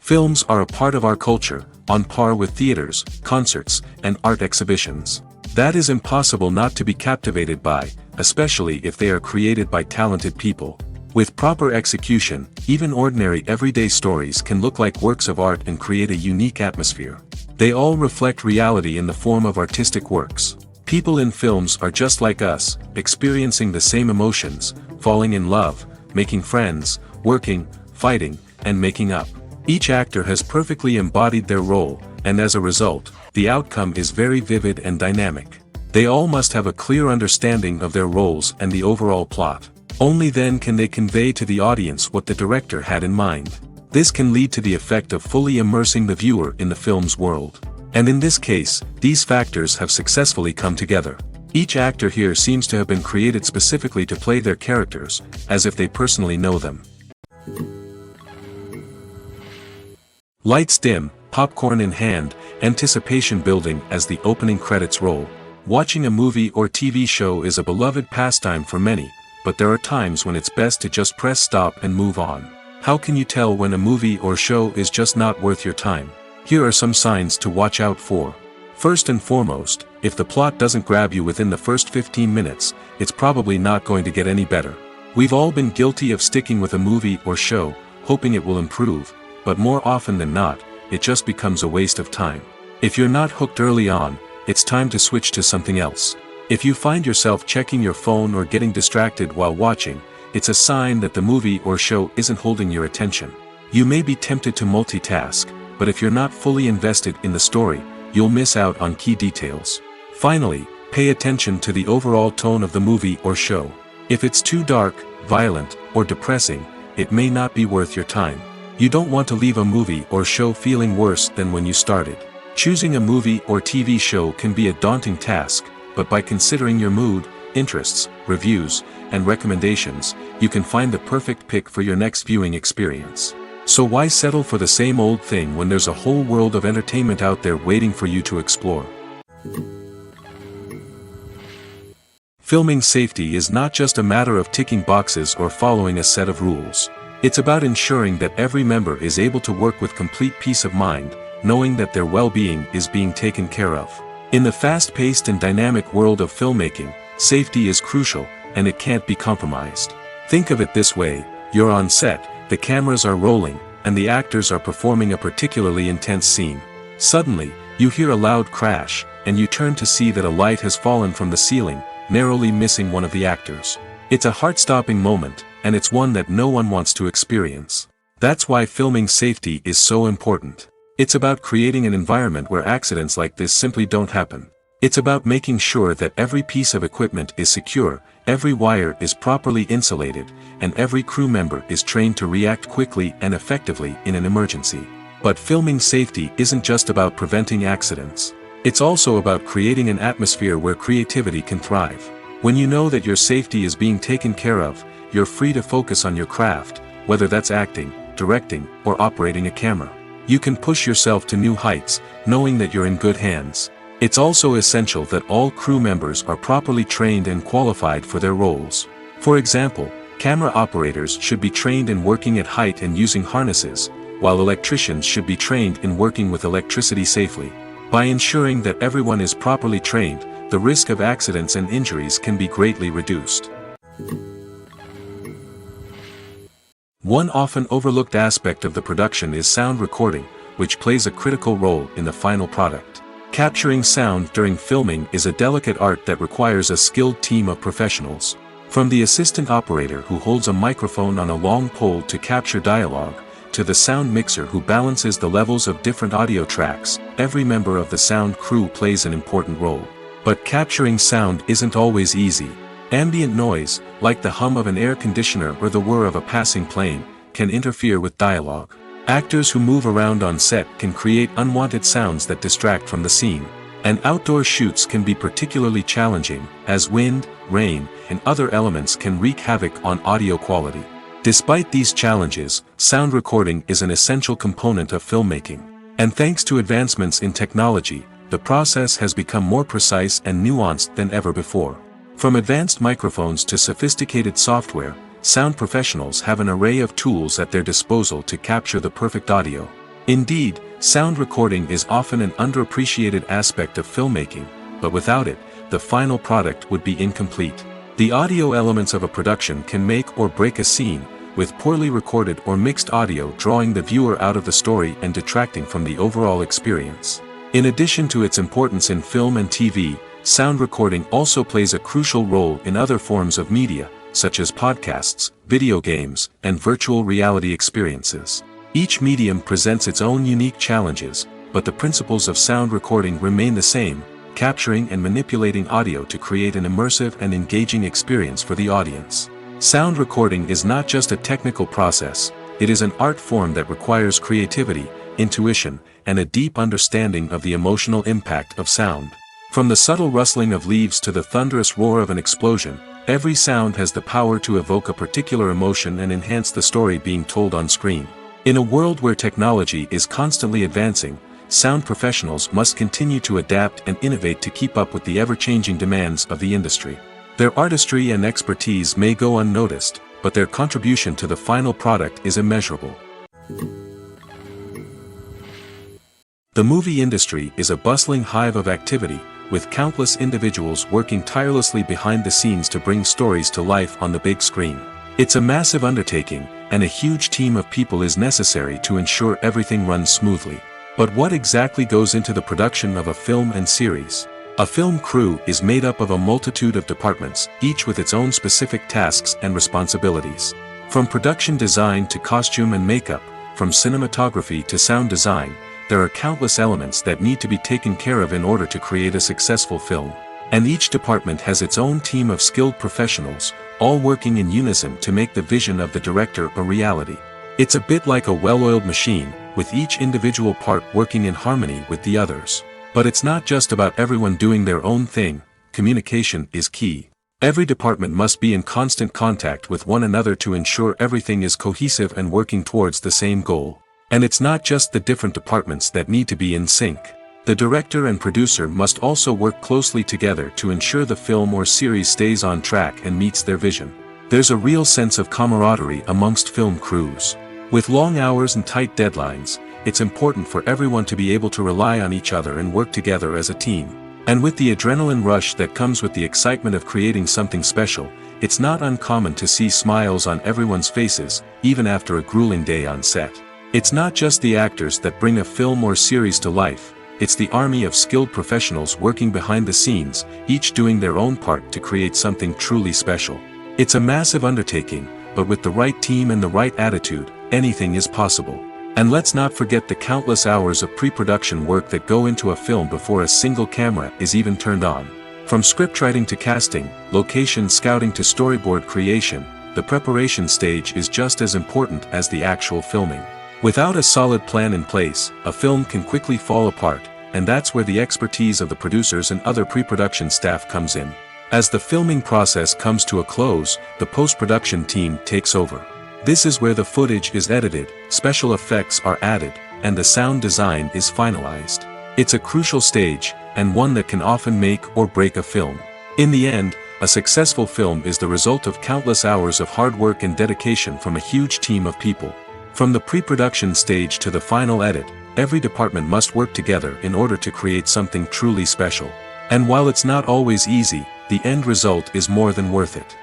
Films are a part of our culture, on par with theaters, concerts, and art exhibitions. That is impossible not to be captivated by, especially if they are created by talented people. With proper execution, even ordinary everyday stories can look like works of art and create a unique atmosphere. They all reflect reality in the form of artistic works. People in films are just like us, experiencing the same emotions, falling in love, making friends, working, fighting, and making up. Each actor has perfectly embodied their role, and as a result, the outcome is very vivid and dynamic. They all must have a clear understanding of their roles and the overall plot. Only then can they convey to the audience what the director had in mind. This can lead to the effect of fully immersing the viewer in the film's world. And in this case, these factors have successfully come together. Each actor here seems to have been created specifically to play their characters, as if they personally know them. Lights dim, popcorn in hand, anticipation building as the opening credits roll. Watching a movie or TV show is a beloved pastime for many, but there are times when it's best to just press stop and move on. How can you tell when a movie or show is just not worth your time? Here are some signs to watch out for. First and foremost, if the plot doesn't grab you within the first 15 minutes, it's probably not going to get any better. We've all been guilty of sticking with a movie or show, hoping it will improve, but more often than not, it just becomes a waste of time. If you're not hooked early on, it's time to switch to something else. If you find yourself checking your phone or getting distracted while watching, it's a sign that the movie or show isn't holding your attention. You may be tempted to multitask, but if you're not fully invested in the story, you'll miss out on key details. Finally, pay attention to the overall tone of the movie or show. If it's too dark, violent, or depressing, it may not be worth your time. You don't want to leave a movie or show feeling worse than when you started. Choosing a movie or TV show can be a daunting task, but by considering your mood, interests, reviews, and recommendations, you can find the perfect pick for your next viewing experience. So why settle for the same old thing when there's a whole world of entertainment out there waiting for you to explore? Filming safety is not just a matter of ticking boxes or following a set of rules. It's about ensuring that every member is able to work with complete peace of mind, knowing that their well-being is being taken care of. In the fast-paced and dynamic world of filmmaking, safety is crucial, and it can't be compromised. Think of it this way: you're on set, the cameras are rolling, and the actors are performing a particularly intense scene. Suddenly, you hear a loud crash, and you turn to see that a light has fallen from the ceiling, narrowly missing one of the actors. It's a heart-stopping moment, and it's one that no one wants to experience. That's why filming safety is so important. It's about creating an environment where accidents like this simply don't happen. It's about making sure that every piece of equipment is secure, every wire is properly insulated, and every crew member is trained to react quickly and effectively in an emergency. But filming safety isn't just about preventing accidents. It's also about creating an atmosphere where creativity can thrive. When you know that your safety is being taken care of, you're free to focus on your craft, whether that's acting, directing, or operating a camera. You can push yourself to new heights, knowing that you're in good hands. It's also essential that all crew members are properly trained and qualified for their roles. For example, camera operators should be trained in working at height and using harnesses, while electricians should be trained in working with electricity safely. By ensuring that everyone is properly trained, the risk of accidents and injuries can be greatly reduced. One often overlooked aspect of the production is sound recording, which plays a critical role in the final product. Capturing sound during filming is a delicate art that requires a skilled team of professionals. From the assistant operator who holds a microphone on a long pole to capture dialogue, to the sound mixer who balances the levels of different audio tracks, every member of the sound crew plays an important role. But capturing sound isn't always easy. Ambient noise, like the hum of an air conditioner or the whir of a passing plane, can interfere with dialogue. Actors who move around on set can create unwanted sounds that distract from the scene. And outdoor shoots can be particularly challenging, as wind, rain, and other elements can wreak havoc on audio quality. Despite these challenges, sound recording is an essential component of filmmaking. And thanks to advancements in technology, the process has become more precise and nuanced than ever before. From advanced microphones to sophisticated software, sound professionals have an array of tools at their disposal to capture the perfect audio. Indeed, sound recording is often an underappreciated aspect of filmmaking, but without it, the final product would be incomplete. The audio elements of a production can make or break a scene, with poorly recorded or mixed audio drawing the viewer out of the story and detracting from the overall experience. In addition to its importance in film and TV, sound recording also plays a crucial role in other forms of media, such as podcasts, video games, and virtual reality experiences. Each medium presents its own unique challenges, but the principles of sound recording remain the same, capturing and manipulating audio to create an immersive and engaging experience for the audience. Sound recording is not just a technical process, it is an art form that requires creativity, intuition, and a deep understanding of the emotional impact of sound. From the subtle rustling of leaves to the thunderous roar of an explosion, every sound has the power to evoke a particular emotion and enhance the story being told on screen. In a world where technology is constantly advancing, sound professionals must continue to adapt and innovate to keep up with the ever-changing demands of the industry. Their artistry and expertise may go unnoticed, but their contribution to the final product is immeasurable. The movie industry is a bustling hive of activity, with countless individuals working tirelessly behind the scenes to bring stories to life on the big screen. It's a massive undertaking, and a huge team of people is necessary to ensure everything runs smoothly. But what exactly goes into the production of a film and series? A film crew is made up of a multitude of departments, each with its own specific tasks and responsibilities. From production design to costume and makeup, from cinematography to sound design, there are countless elements that need to be taken care of in order to create a successful film. And each department has its own team of skilled professionals, all working in unison to make the vision of the director a reality. It's a bit like a well-oiled machine, with each individual part working in harmony with the others. But it's not just about everyone doing their own thing, communication is key. Every department must be in constant contact with one another to ensure everything is cohesive and working towards the same goal. And it's not just the different departments that need to be in sync. The director and producer must also work closely together to ensure the film or series stays on track and meets their vision. There's a real sense of camaraderie amongst film crews. With long hours and tight deadlines, it's important for everyone to be able to rely on each other and work together as a team. And with the adrenaline rush that comes with the excitement of creating something special, it's not uncommon to see smiles on everyone's faces, even after a grueling day on set. It's not just the actors that bring a film or series to life, it's the army of skilled professionals working behind the scenes, each doing their own part to create something truly special. It's a massive undertaking, but with the right team and the right attitude, anything is possible. And let's not forget the countless hours of pre-production work that go into a film before a single camera is even turned on. From scriptwriting to casting, location scouting to storyboard creation, the preparation stage is just as important as the actual filming. Without a solid plan in place, a film can quickly fall apart, and that's where the expertise of the producers and other pre-production staff comes in. As the filming process comes to a close, the post-production team takes over. This is where the footage is edited, special effects are added, and the sound design is finalized. It's a crucial stage, and one that can often make or break a film. In the end, a successful film is the result of countless hours of hard work and dedication from a huge team of people. From the pre-production stage to the final edit, every department must work together in order to create something truly special. And while it's not always easy, the end result is more than worth it.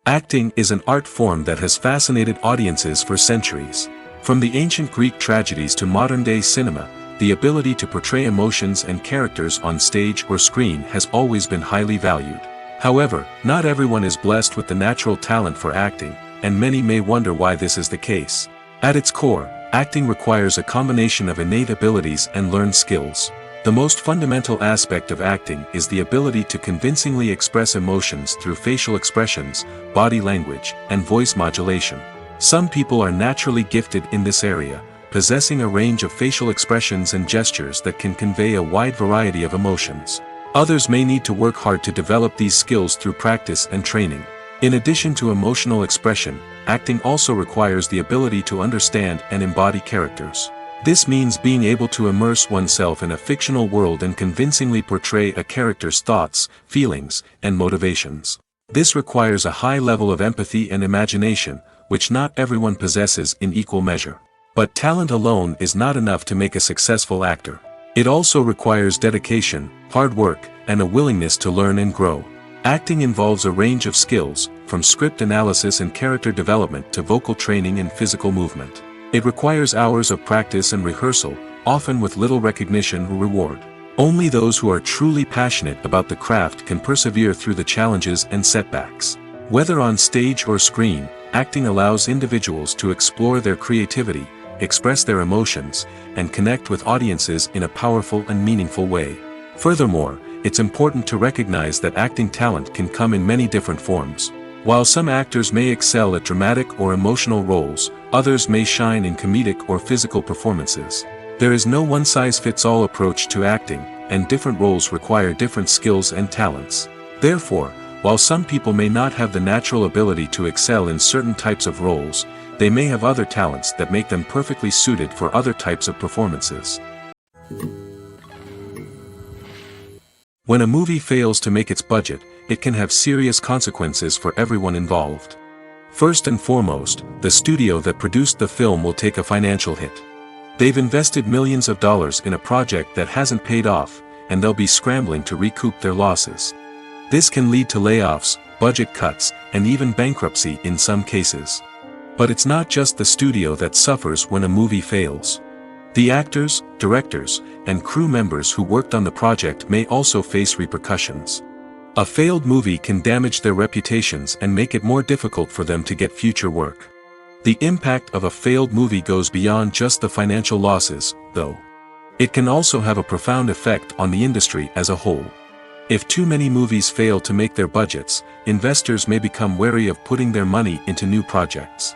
Acting is an art form that has fascinated audiences for centuries. From the ancient Greek tragedies to modern-day cinema, the ability to portray emotions and characters on stage or screen has always been highly valued. However, not everyone is blessed with the natural talent for acting, and many may wonder why this is the case. At its core, acting requires a combination of innate abilities and learned skills. The most fundamental aspect of acting is the ability to convincingly express emotions through facial expressions, body language, and voice modulation. Some people are naturally gifted in this area, possessing a range of facial expressions and gestures that can convey a wide variety of emotions. Others may need to work hard to develop these skills through practice and training. In addition to emotional expression, acting also requires the ability to understand and embody characters. This means being able to immerse oneself in a fictional world and convincingly portray a character's thoughts, feelings, and motivations. This requires a high level of empathy and imagination, which not everyone possesses in equal measure. But talent alone is not enough to make a successful actor. It also requires dedication, hard work, and a willingness to learn and grow. Acting involves a range of skills, from script analysis and character development to vocal training and physical movement. It requires hours of practice and rehearsal, often with little recognition or reward. Only those who are truly passionate about the craft can persevere through the challenges and setbacks. Whether on stage or screen, acting allows individuals to explore their creativity, express their emotions, and connect with audiences in a powerful and meaningful way. Furthermore, it's important to recognize that acting talent can come in many different forms. While some actors may excel at dramatic or emotional roles, others may shine in comedic or physical performances. There is no one-size-fits-all approach to acting, and different roles require different skills and talents. Therefore, while some people may not have the natural ability to excel in certain types of roles, they may have other talents that make them perfectly suited for other types of performances. When a movie fails to make its budget, it can have serious consequences for everyone involved. First and foremost, the studio that produced the film will take a financial hit. They've invested millions of dollars in a project that hasn't paid off, and they'll be scrambling to recoup their losses. This can lead to layoffs, budget cuts, and even bankruptcy in some cases. But it's not just the studio that suffers when a movie fails. The actors, directors, and crew members who worked on the project may also face repercussions. A failed movie can damage their reputations and make it more difficult for them to get future work. The impact of a failed movie goes beyond just the financial losses, though. It can also have a profound effect on the industry as a whole. If too many movies fail to make their budgets, investors may become wary of putting their money into new projects.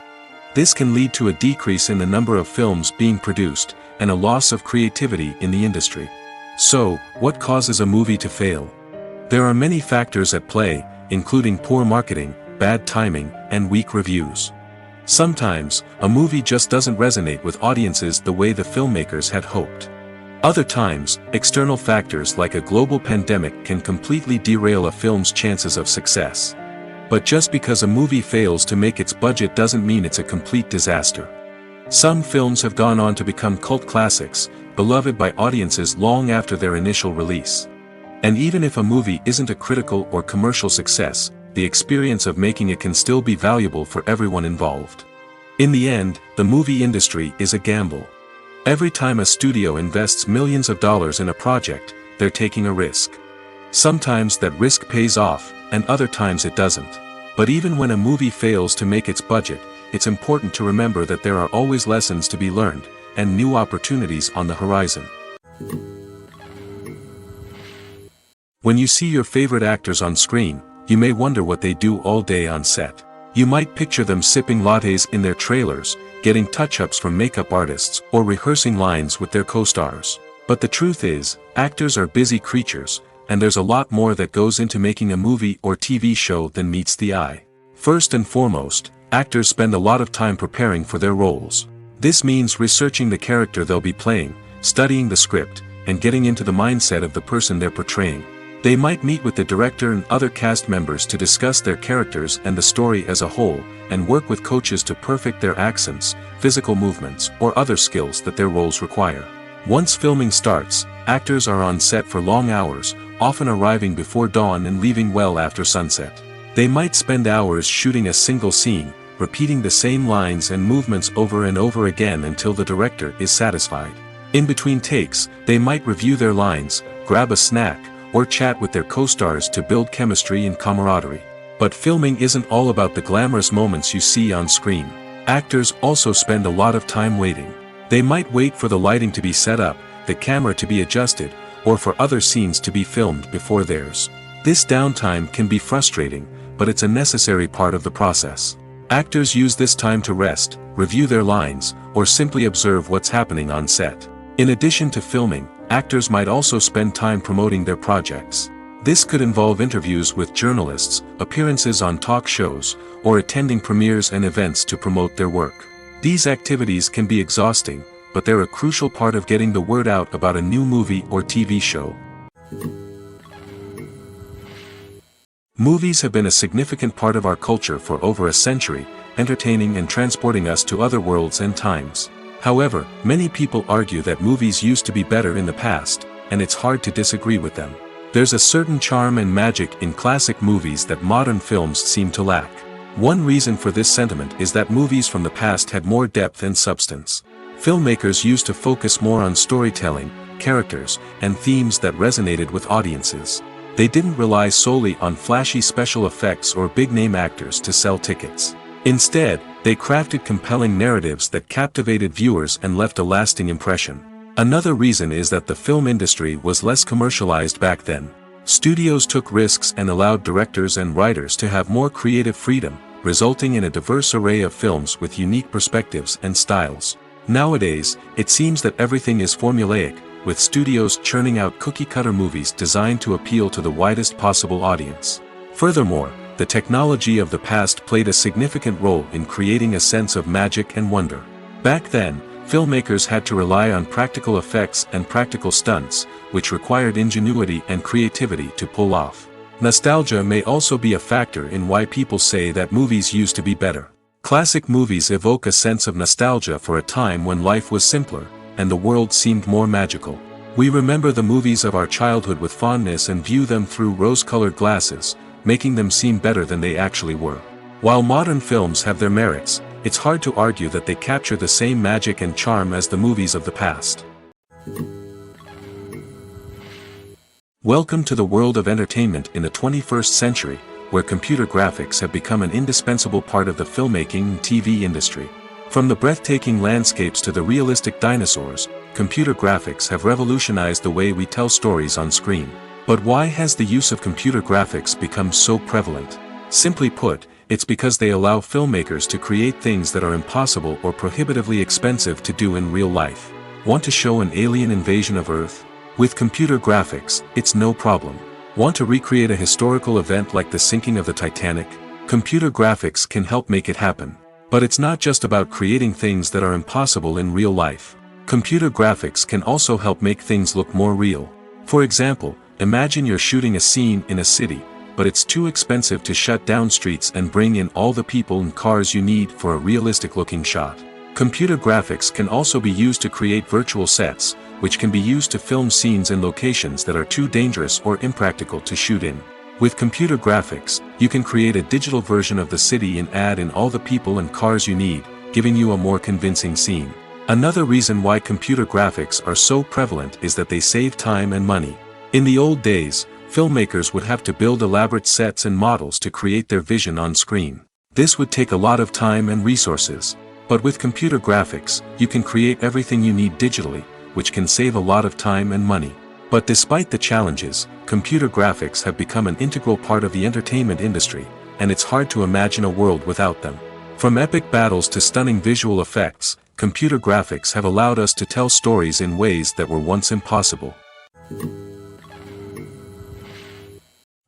This can lead to a decrease in the number of films being produced, and a loss of creativity in the industry. So, what causes a movie to fail? There are many factors at play, including poor marketing, bad timing, and weak reviews. Sometimes, a movie just doesn't resonate with audiences the way the filmmakers had hoped. Other times, external factors like a global pandemic can completely derail a film's chances of success. But just because a movie fails to make its budget doesn't mean it's a complete disaster. Some films have gone on to become cult classics, beloved by audiences long after their initial release. And even if a movie isn't a critical or commercial success, the experience of making it can still be valuable for everyone involved. In the end, the movie industry is a gamble. Every time a studio invests millions of dollars in a project, they're taking a risk. Sometimes that risk pays off, and other times it doesn't. But even when a movie fails to make its budget, it's important to remember that there are always lessons to be learned, and new opportunities on the horizon. When you see your favorite actors on screen, you may wonder what they do all day on set. You might picture them sipping lattes in their trailers, getting touch-ups from makeup artists, or rehearsing lines with their co-stars. But the truth is, actors are busy creatures, and there's a lot more that goes into making a movie or TV show than meets the eye. First and foremost, actors spend a lot of time preparing for their roles. This means researching the character they'll be playing, studying the script, and getting into the mindset of the person they're portraying. They might meet with the director and other cast members to discuss their characters and the story as a whole, and work with coaches to perfect their accents, physical movements, or other skills that their roles require. Once filming starts, actors are on set for long hours, often arriving before dawn and leaving well after sunset. They might spend hours shooting a single scene, repeating the same lines and movements over and over again until the director is satisfied. In between takes, they might review their lines, grab a snack, or chat with their co-stars to build chemistry and camaraderie. But filming isn't all about the glamorous moments you see on screen. Actors also spend a lot of time waiting. They might wait for the lighting to be set up, the camera to be adjusted, or for other scenes to be filmed before theirs. This downtime can be frustrating, but it's a necessary part of the process. Actors use this time to rest, review their lines, or simply observe what's happening on set. In addition to filming, actors might also spend time promoting their projects. This could involve interviews with journalists, appearances on talk shows, or attending premieres and events to promote their work. These activities can be exhausting, but they're a crucial part of getting the word out about a new movie or TV show. Movies have been a significant part of our culture for over a century, entertaining and transporting us to other worlds and times. However, many people argue that movies used to be better in the past, and it's hard to disagree with them. There's a certain charm and magic in classic movies that modern films seem to lack. One reason for this sentiment is that movies from the past had more depth and substance. Filmmakers used to focus more on storytelling, characters, and themes that resonated with audiences. They didn't rely solely on flashy special effects or big-name actors to sell tickets. Instead, they crafted compelling narratives that captivated viewers and left a lasting impression. Another reason is that the film industry was less commercialized back then. Studios took risks and allowed directors and writers to have more creative freedom, resulting in a diverse array of films with unique perspectives and styles. Nowadays, it seems that everything is formulaic, with studios churning out cookie-cutter movies designed to appeal to the widest possible audience. Furthermore, the technology of the past played a significant role in creating a sense of magic and wonder. Back then, filmmakers had to rely on practical effects and practical stunts, which required ingenuity and creativity to pull off. Nostalgia may also be a factor in why people say that movies used to be better. Classic movies evoke a sense of nostalgia for a time when life was simpler, and the world seemed more magical. We remember the movies of our childhood with fondness and view them through rose-colored glasses, making them seem better than they actually were. While modern films have their merits, it's hard to argue that they capture the same magic and charm as the movies of the past. Welcome to the world of entertainment in the 21st century, where computer graphics have become an indispensable part of the filmmaking and TV industry. From the breathtaking landscapes to the realistic dinosaurs, computer graphics have revolutionized the way we tell stories on screen. But why has the use of computer graphics become so prevalent? Simply put, it's because they allow filmmakers to create things that are impossible or prohibitively expensive to do in real life. Want to show an alien invasion of Earth? With computer graphics, it's no problem. Want to recreate a historical event like the sinking of the Titanic? Computer graphics can help make it happen. But it's not just about creating things that are impossible in real life. Computer graphics can also help make things look more real. For example, imagine you're shooting a scene in a city, but it's too expensive to shut down streets and bring in all the people and cars you need for a realistic-looking shot. Computer graphics can also be used to create virtual sets, which can be used to film scenes in locations that are too dangerous or impractical to shoot in. With computer graphics, you can create a digital version of the city and add in all the people and cars you need, giving you a more convincing scene. Another reason why computer graphics are so prevalent is that they save time and money. In the old days, filmmakers would have to build elaborate sets and models to create their vision on screen. This would take a lot of time and resources. But with computer graphics, you can create everything you need digitally, which can save a lot of time and money. But despite the challenges, computer graphics have become an integral part of the entertainment industry, and it's hard to imagine a world without them. From epic battles to stunning visual effects, computer graphics have allowed us to tell stories in ways that were once impossible.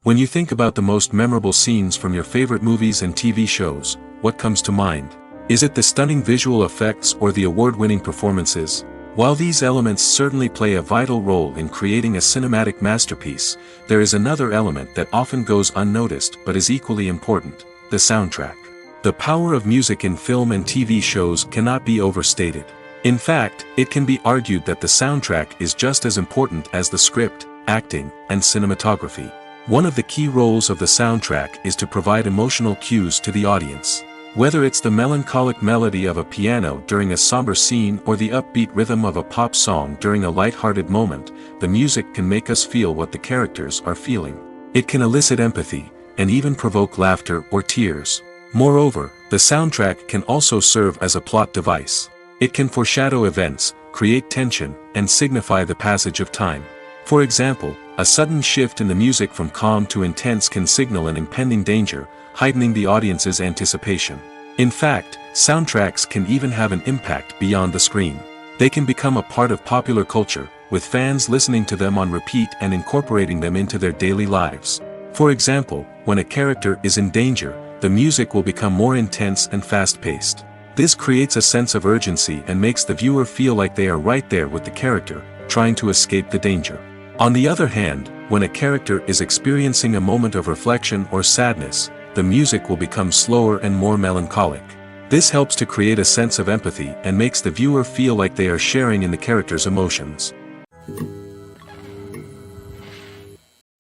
When you think about the most memorable scenes from your favorite movies and TV shows, what comes to mind? Is it the stunning visual effects or the award-winning performances? While these elements certainly play a vital role in creating a cinematic masterpiece, there is another element that often goes unnoticed but is equally important: the soundtrack. The power of music in film and TV shows cannot be overstated. In fact, it can be argued that the soundtrack is just as important as the script, acting, and cinematography. One of the key roles of the soundtrack is to provide emotional cues to the audience. Whether it's the melancholic melody of a piano during a somber scene or the upbeat rhythm of a pop song during a light-hearted moment, the music can make us feel what the characters are feeling. It can elicit empathy, and even provoke laughter or tears. Moreover, the soundtrack can also serve as a plot device. It can foreshadow events, create tension, and signify the passage of time. For example, a sudden shift in the music from calm to intense can signal an impending danger, heightening the audience's anticipation. In fact, soundtracks can even have an impact beyond the screen. They can become a part of popular culture, with fans listening to them on repeat and incorporating them into their daily lives. For example, when a character is in danger, the music will become more intense and fast-paced. This creates a sense of urgency and makes the viewer feel like they are right there with the character, trying to escape the danger. On the other hand, when a character is experiencing a moment of reflection or sadness, the music will become slower and more melancholic. This helps to create a sense of empathy and makes the viewer feel like they are sharing in the character's emotions.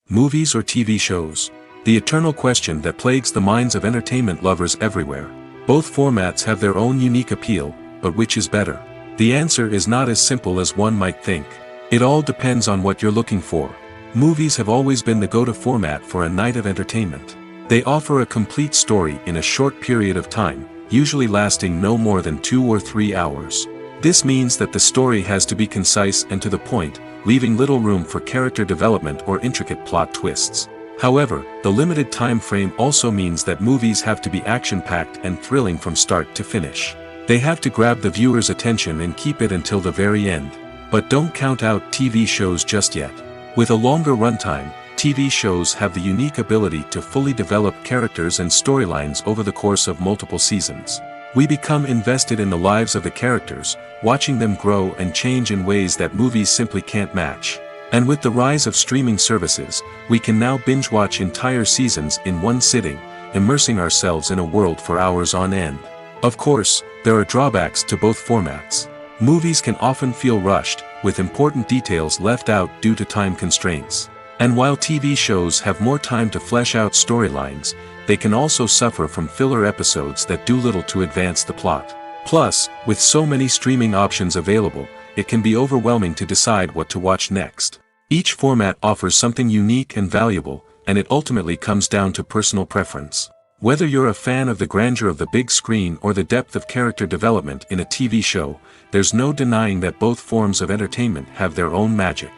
Movies or TV shows? The eternal question that plagues the minds of entertainment lovers everywhere. Both formats have their own unique appeal, but which is better? The answer is not as simple as one might think. It all depends on what you're looking for. Movies have always been the go-to format for a night of entertainment. They offer a complete story in a short period of time, usually lasting no more than 2 or 3 hours. This means that the story has to be concise and to the point, leaving little room for character development or intricate plot twists. However, the limited time frame also means that movies have to be action-packed and thrilling from start to finish. They have to grab the viewer's attention and keep it until the very end. But don't count out TV shows just yet. With a longer runtime, TV shows have the unique ability to fully develop characters and storylines over the course of multiple seasons. We become invested in the lives of the characters, watching them grow and change in ways that movies simply can't match. And with the rise of streaming services, we can now binge-watch entire seasons in one sitting, immersing ourselves in a world for hours on end. Of course, there are drawbacks to both formats. Movies can often feel rushed, with important details left out due to time constraints. And while TV shows have more time to flesh out storylines, they can also suffer from filler episodes that do little to advance the plot. Plus, with so many streaming options available, it can be overwhelming to decide what to watch next. Each format offers something unique and valuable, and it ultimately comes down to personal preference. Whether you're a fan of the grandeur of the big screen or the depth of character development in a TV show, there's no denying that both forms of entertainment have their own magic.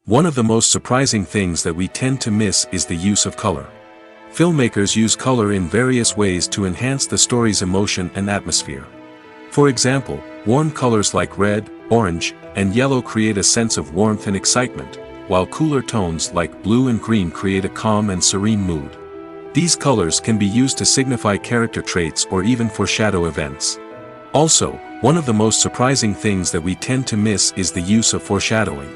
One of the most surprising things that we tend to miss is the use of color. Filmmakers use color in various ways to enhance the story's emotion and atmosphere. For example, warm colors like red, orange, and yellow create a sense of warmth and excitement, while cooler tones like blue and green create a calm and serene mood. These colors can be used to signify character traits or even foreshadow events. Also, one of the most surprising things that we tend to miss is the use of foreshadowing.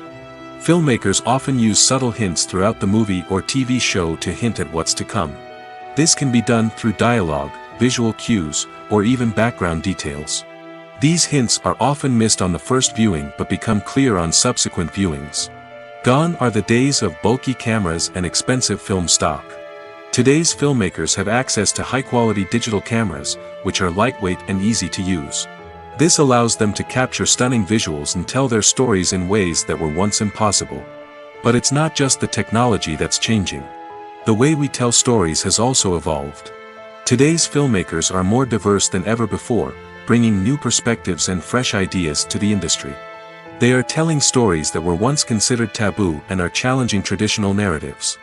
Filmmakers often use subtle hints throughout the movie or TV show to hint at what's to come. This can be done through dialogue, visual cues, or even background details. These hints are often missed on the first viewing but become clear on subsequent viewings. Gone are the days of bulky cameras and expensive film stock. Today's filmmakers have access to high-quality digital cameras, which are lightweight and easy to use. This allows them to capture stunning visuals and tell their stories in ways that were once impossible. But it's not just the technology that's changing. The way we tell stories has also evolved. Today's filmmakers are more diverse than ever before, bringing new perspectives and fresh ideas to the industry. They are telling stories that were once considered taboo and are challenging traditional narratives.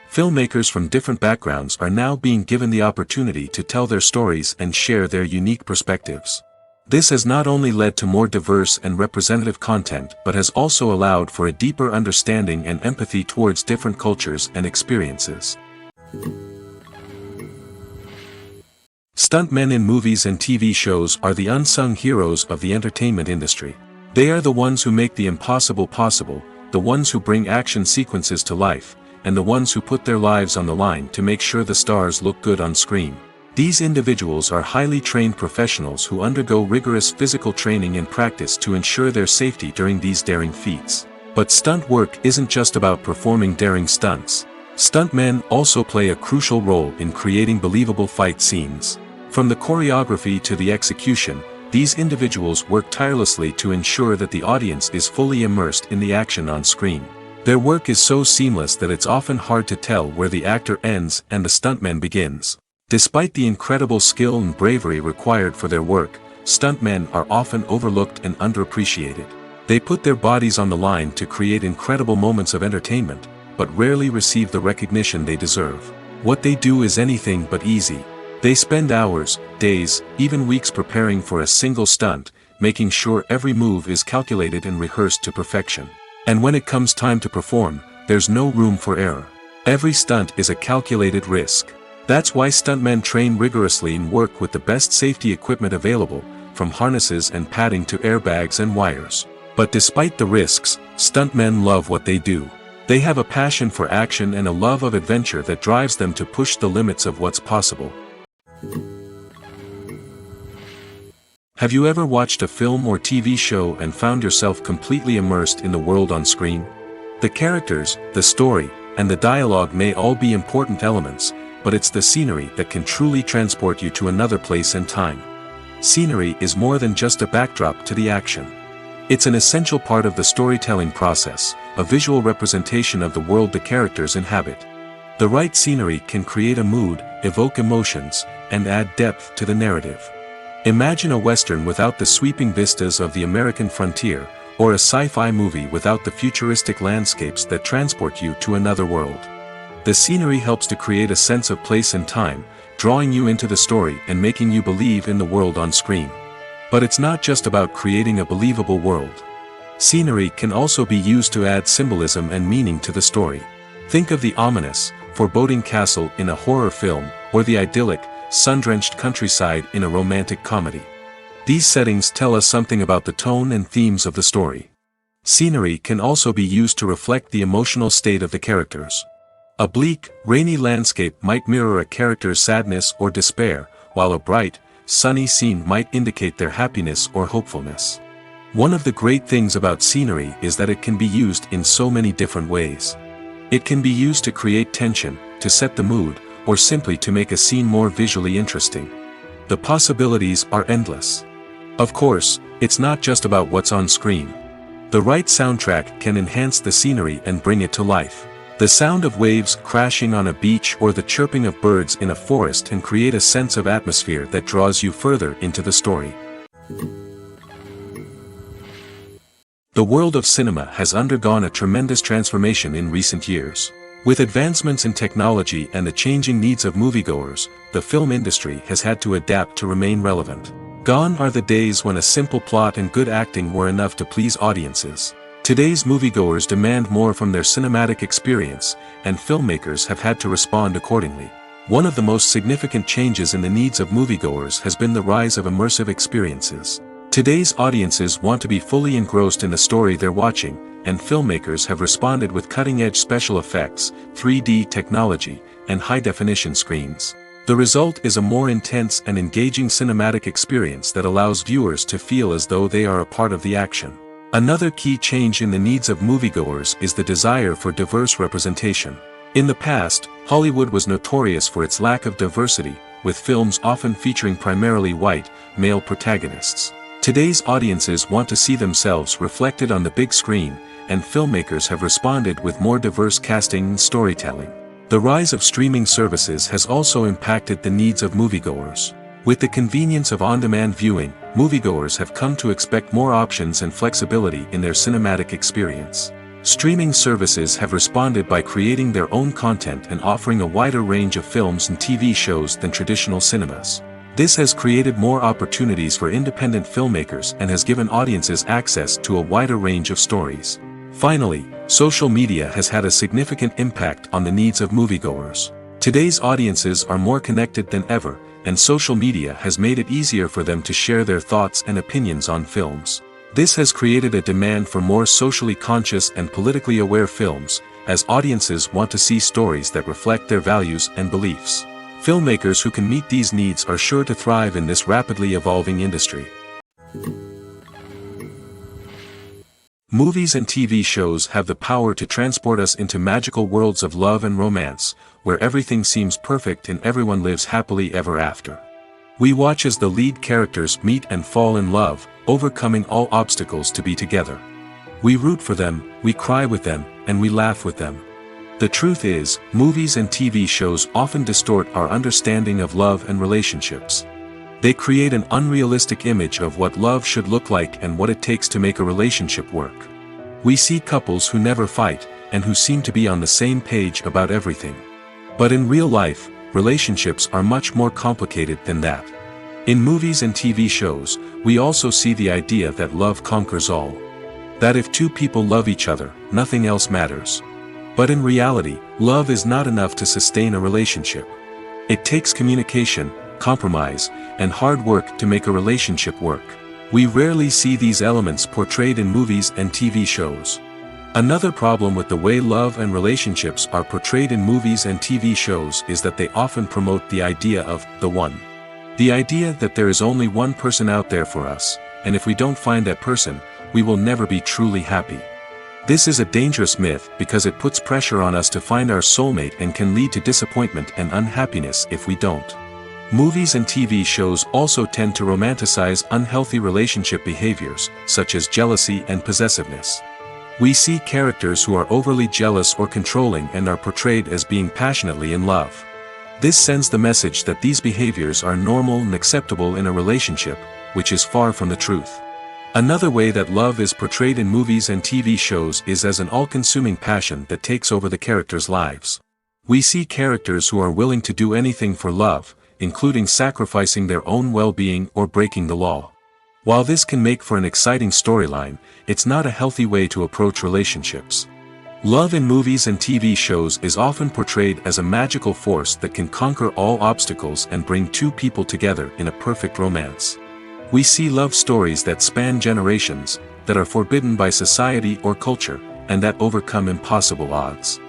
Filmmakers from different backgrounds are now being given the opportunity to tell their stories and share their unique perspectives. This has not only led to more diverse and representative content but has also allowed for a deeper understanding and empathy towards different cultures and experiences. Stuntmen in movies and TV shows are the unsung heroes of the entertainment industry. They are the ones who make the impossible possible, the ones who bring action sequences to life, and the ones who put their lives on the line to make sure the stars look good on screen. These individuals are highly trained professionals who undergo rigorous physical training and practice to ensure their safety during these daring feats. But stunt work isn't just about performing daring stunts. Stuntmen also play a crucial role in creating believable fight scenes. From the choreography to the execution, these individuals work tirelessly to ensure that the audience is fully immersed in the action on screen. Their work is so seamless that it's often hard to tell where the actor ends and the stuntman begins. Despite the incredible skill and bravery required for their work, stuntmen are often overlooked and underappreciated. They put their bodies on the line to create incredible moments of entertainment, but rarely receive the recognition they deserve. What they do is anything but easy. They spend hours, days, even weeks preparing for a single stunt, making sure every move is calculated and rehearsed to perfection. And when it comes time to perform, there's no room for error. Every stunt is a calculated risk. That's why stuntmen train rigorously and work with the best safety equipment available, from harnesses and padding to airbags and wires. But despite the risks, stuntmen love what they do. They have a passion for action and a love of adventure that drives them to push the limits of what's possible. Have you ever watched a film or TV show and found yourself completely immersed in the world on screen? The characters, the story, and the dialogue may all be important elements, but it's the scenery that can truly transport you to another place and time. Scenery is more than just a backdrop to the action. It's an essential part of the storytelling process, a visual representation of the world the characters inhabit. The right scenery can create a mood, evoke emotions, and add depth to the narrative. Imagine a Western without the sweeping vistas of the American frontier, or a sci-fi movie without the futuristic landscapes that transport you to another world. The scenery helps to create a sense of place and time, drawing you into the story and making you believe in the world on screen. But it's not just about creating a believable world. Scenery can also be used to add symbolism and meaning to the story. Think of the ominous, foreboding castle in a horror film, or the idyllic, sun-drenched countryside in a romantic comedy. These settings tell us something about the tone and themes of the story. Scenery can also be used to reflect the emotional state of the characters. A bleak, rainy landscape might mirror a character's sadness or despair, while a bright, sunny scene might indicate their happiness or hopefulness. One of the great things about scenery is that it can be used in so many different ways. It can be used to create tension, to set the mood, or simply to make a scene more visually interesting. The possibilities are endless. Of course, it's not just about what's on screen. The right soundtrack can enhance the scenery and bring it to life. The sound of waves crashing on a beach or the chirping of birds in a forest can create a sense of atmosphere that draws you further into the story. The world of cinema has undergone a tremendous transformation in recent years. With advancements in technology and the changing needs of moviegoers, the film industry has had to adapt to remain relevant. Gone are the days when a simple plot and good acting were enough to please audiences. Today's moviegoers demand more from their cinematic experience, and filmmakers have had to respond accordingly. One of the most significant changes in the needs of moviegoers has been the rise of immersive experiences. Today's audiences want to be fully engrossed in the story they're watching, and filmmakers have responded with cutting-edge special effects, 3D technology, and high-definition screens. The result is a more intense and engaging cinematic experience that allows viewers to feel as though they are a part of the action. Another key change in the needs of moviegoers is the desire for diverse representation. In the past, Hollywood was notorious for its lack of diversity, with films often featuring primarily white, male protagonists. Today's audiences want to see themselves reflected on the big screen, and filmmakers have responded with more diverse casting and storytelling. The rise of streaming services has also impacted the needs of moviegoers. With the convenience of on-demand viewing, moviegoers have come to expect more options and flexibility in their cinematic experience. Streaming services have responded by creating their own content and offering a wider range of films and TV shows than traditional cinemas. This has created more opportunities for independent filmmakers and has given audiences access to a wider range of stories. Finally, social media has had a significant impact on the needs of moviegoers. Today's audiences are more connected than ever, and social media has made it easier for them to share their thoughts and opinions on films. This has created a demand for more socially conscious and politically aware films, as audiences want to see stories that reflect their values and beliefs. Filmmakers who can meet these needs are sure to thrive in this rapidly evolving industry. Movies and TV shows have the power to transport us into magical worlds of love and romance, where everything seems perfect and everyone lives happily ever after. We watch as the lead characters meet and fall in love, overcoming all obstacles to be together. We root for them, we cry with them, and we laugh with them. The truth is, movies and TV shows often distort our understanding of love and relationships. They create an unrealistic image of what love should look like and what it takes to make a relationship work. We see couples who never fight, and who seem to be on the same page about everything. But in real life, relationships are much more complicated than that. In movies and TV shows, we also see the idea that love conquers all. That if two people love each other, nothing else matters. But in reality, love is not enough to sustain a relationship. It takes communication, compromise, and hard work to make a relationship work. We rarely see these elements portrayed in movies and TV shows. Another problem with the way love and relationships are portrayed in movies and TV shows is that they often promote the idea of the one. The idea that there is only one person out there for us, and if we don't find that person, we will never be truly happy. This is a dangerous myth because it puts pressure on us to find our soulmate and can lead to disappointment and unhappiness if we don't. Movies and TV shows also tend to romanticize unhealthy relationship behaviors, such as jealousy and possessiveness. We see characters who are overly jealous or controlling and are portrayed as being passionately in love. This sends the message that these behaviors are normal and acceptable in a relationship, which is far from the truth. Another way that love is portrayed in movies and TV shows is as an all-consuming passion that takes over the characters' lives. We see characters who are willing to do anything for love, including sacrificing their own well-being or breaking the law. While this can make for an exciting storyline, it's not a healthy way to approach relationships. Love in movies and TV shows is often portrayed as a magical force that can conquer all obstacles and bring two people together in a perfect romance. We see love stories that span generations, that are forbidden by society or culture, and that overcome impossible odds.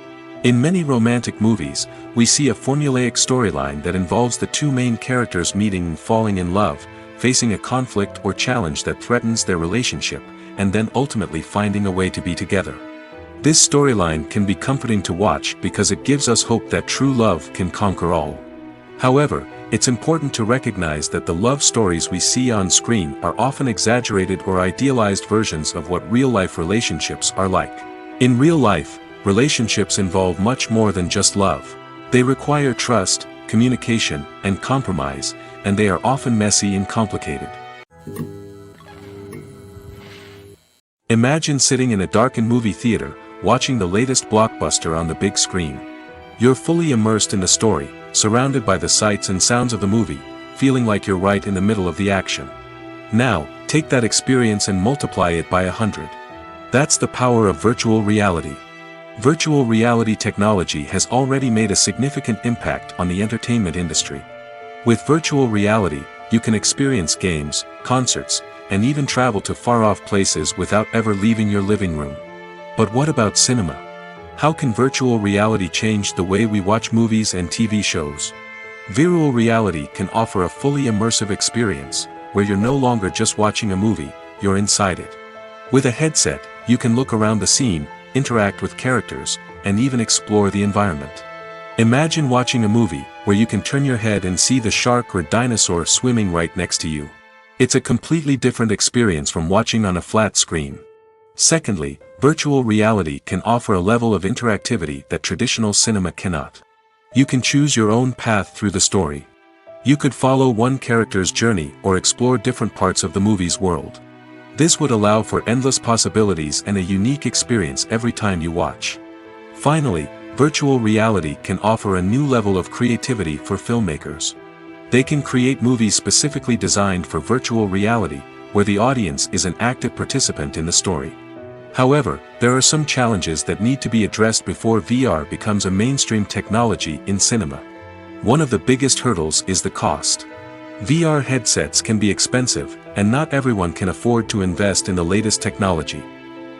In many romantic movies, we see a formulaic storyline that involves the two main characters meeting and falling in love, facing a conflict or challenge that threatens their relationship, and then ultimately finding a way to be together. This storyline can be comforting to watch because it gives us hope that true love can conquer all. However, it's important to recognize that the love stories we see on screen are often exaggerated or idealized versions of what real-life relationships are like. In real life, relationships involve much more than just love. They require trust, communication, and compromise, and they are often messy and complicated. Imagine sitting in a darkened movie theater, watching the latest blockbuster on the big screen. You're fully immersed in the story, surrounded by the sights and sounds of the movie, feeling like you're right in the middle of the action. Now, take that experience and multiply it by 100. That's the power of virtual reality. Virtual reality technology has already made a significant impact on the entertainment industry. With virtual reality, you can experience games, concerts, and even travel to far-off places without ever leaving your living room. But what about cinema? How can virtual reality change the way we watch movies and TV shows? Virtual reality can offer a fully immersive experience, where you're no longer just watching a movie, you're inside it. With a headset, you can look around the scene, interact with characters, and even explore the environment. Imagine watching a movie where you can turn your head and see the shark or dinosaur swimming right next to you. It's a completely different experience from watching on a flat screen. Secondly, virtual reality can offer a level of interactivity that traditional cinema cannot. You can choose your own path through the story. You could follow one character's journey or explore different parts of the movie's world. This would allow for endless possibilities and a unique experience every time you watch. Finally, virtual reality can offer a new level of creativity for filmmakers. They can create movies specifically designed for virtual reality, where the audience is an active participant in the story. However, there are some challenges that need to be addressed before VR becomes a mainstream technology in cinema. One of the biggest hurdles is the cost. VR headsets can be expensive, and not everyone can afford to invest in the latest technology.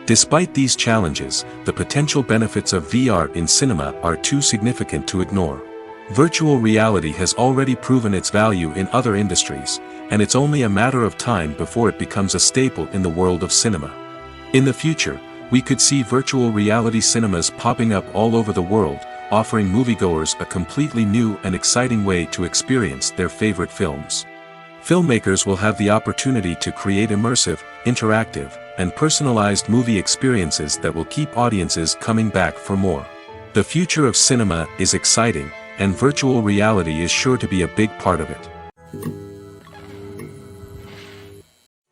Despite these challenges, the potential benefits of VR in cinema are too significant to ignore. Virtual reality has already proven its value in other industries, and it's only a matter of time before it becomes a staple in the world of cinema. In the future, we could see virtual reality cinemas popping up all over the world, offering moviegoers a completely new and exciting way to experience their favorite films. Filmmakers will have the opportunity to create immersive, interactive, and personalized movie experiences that will keep audiences coming back for more. The future of cinema is exciting, and virtual reality is sure to be a big part of it.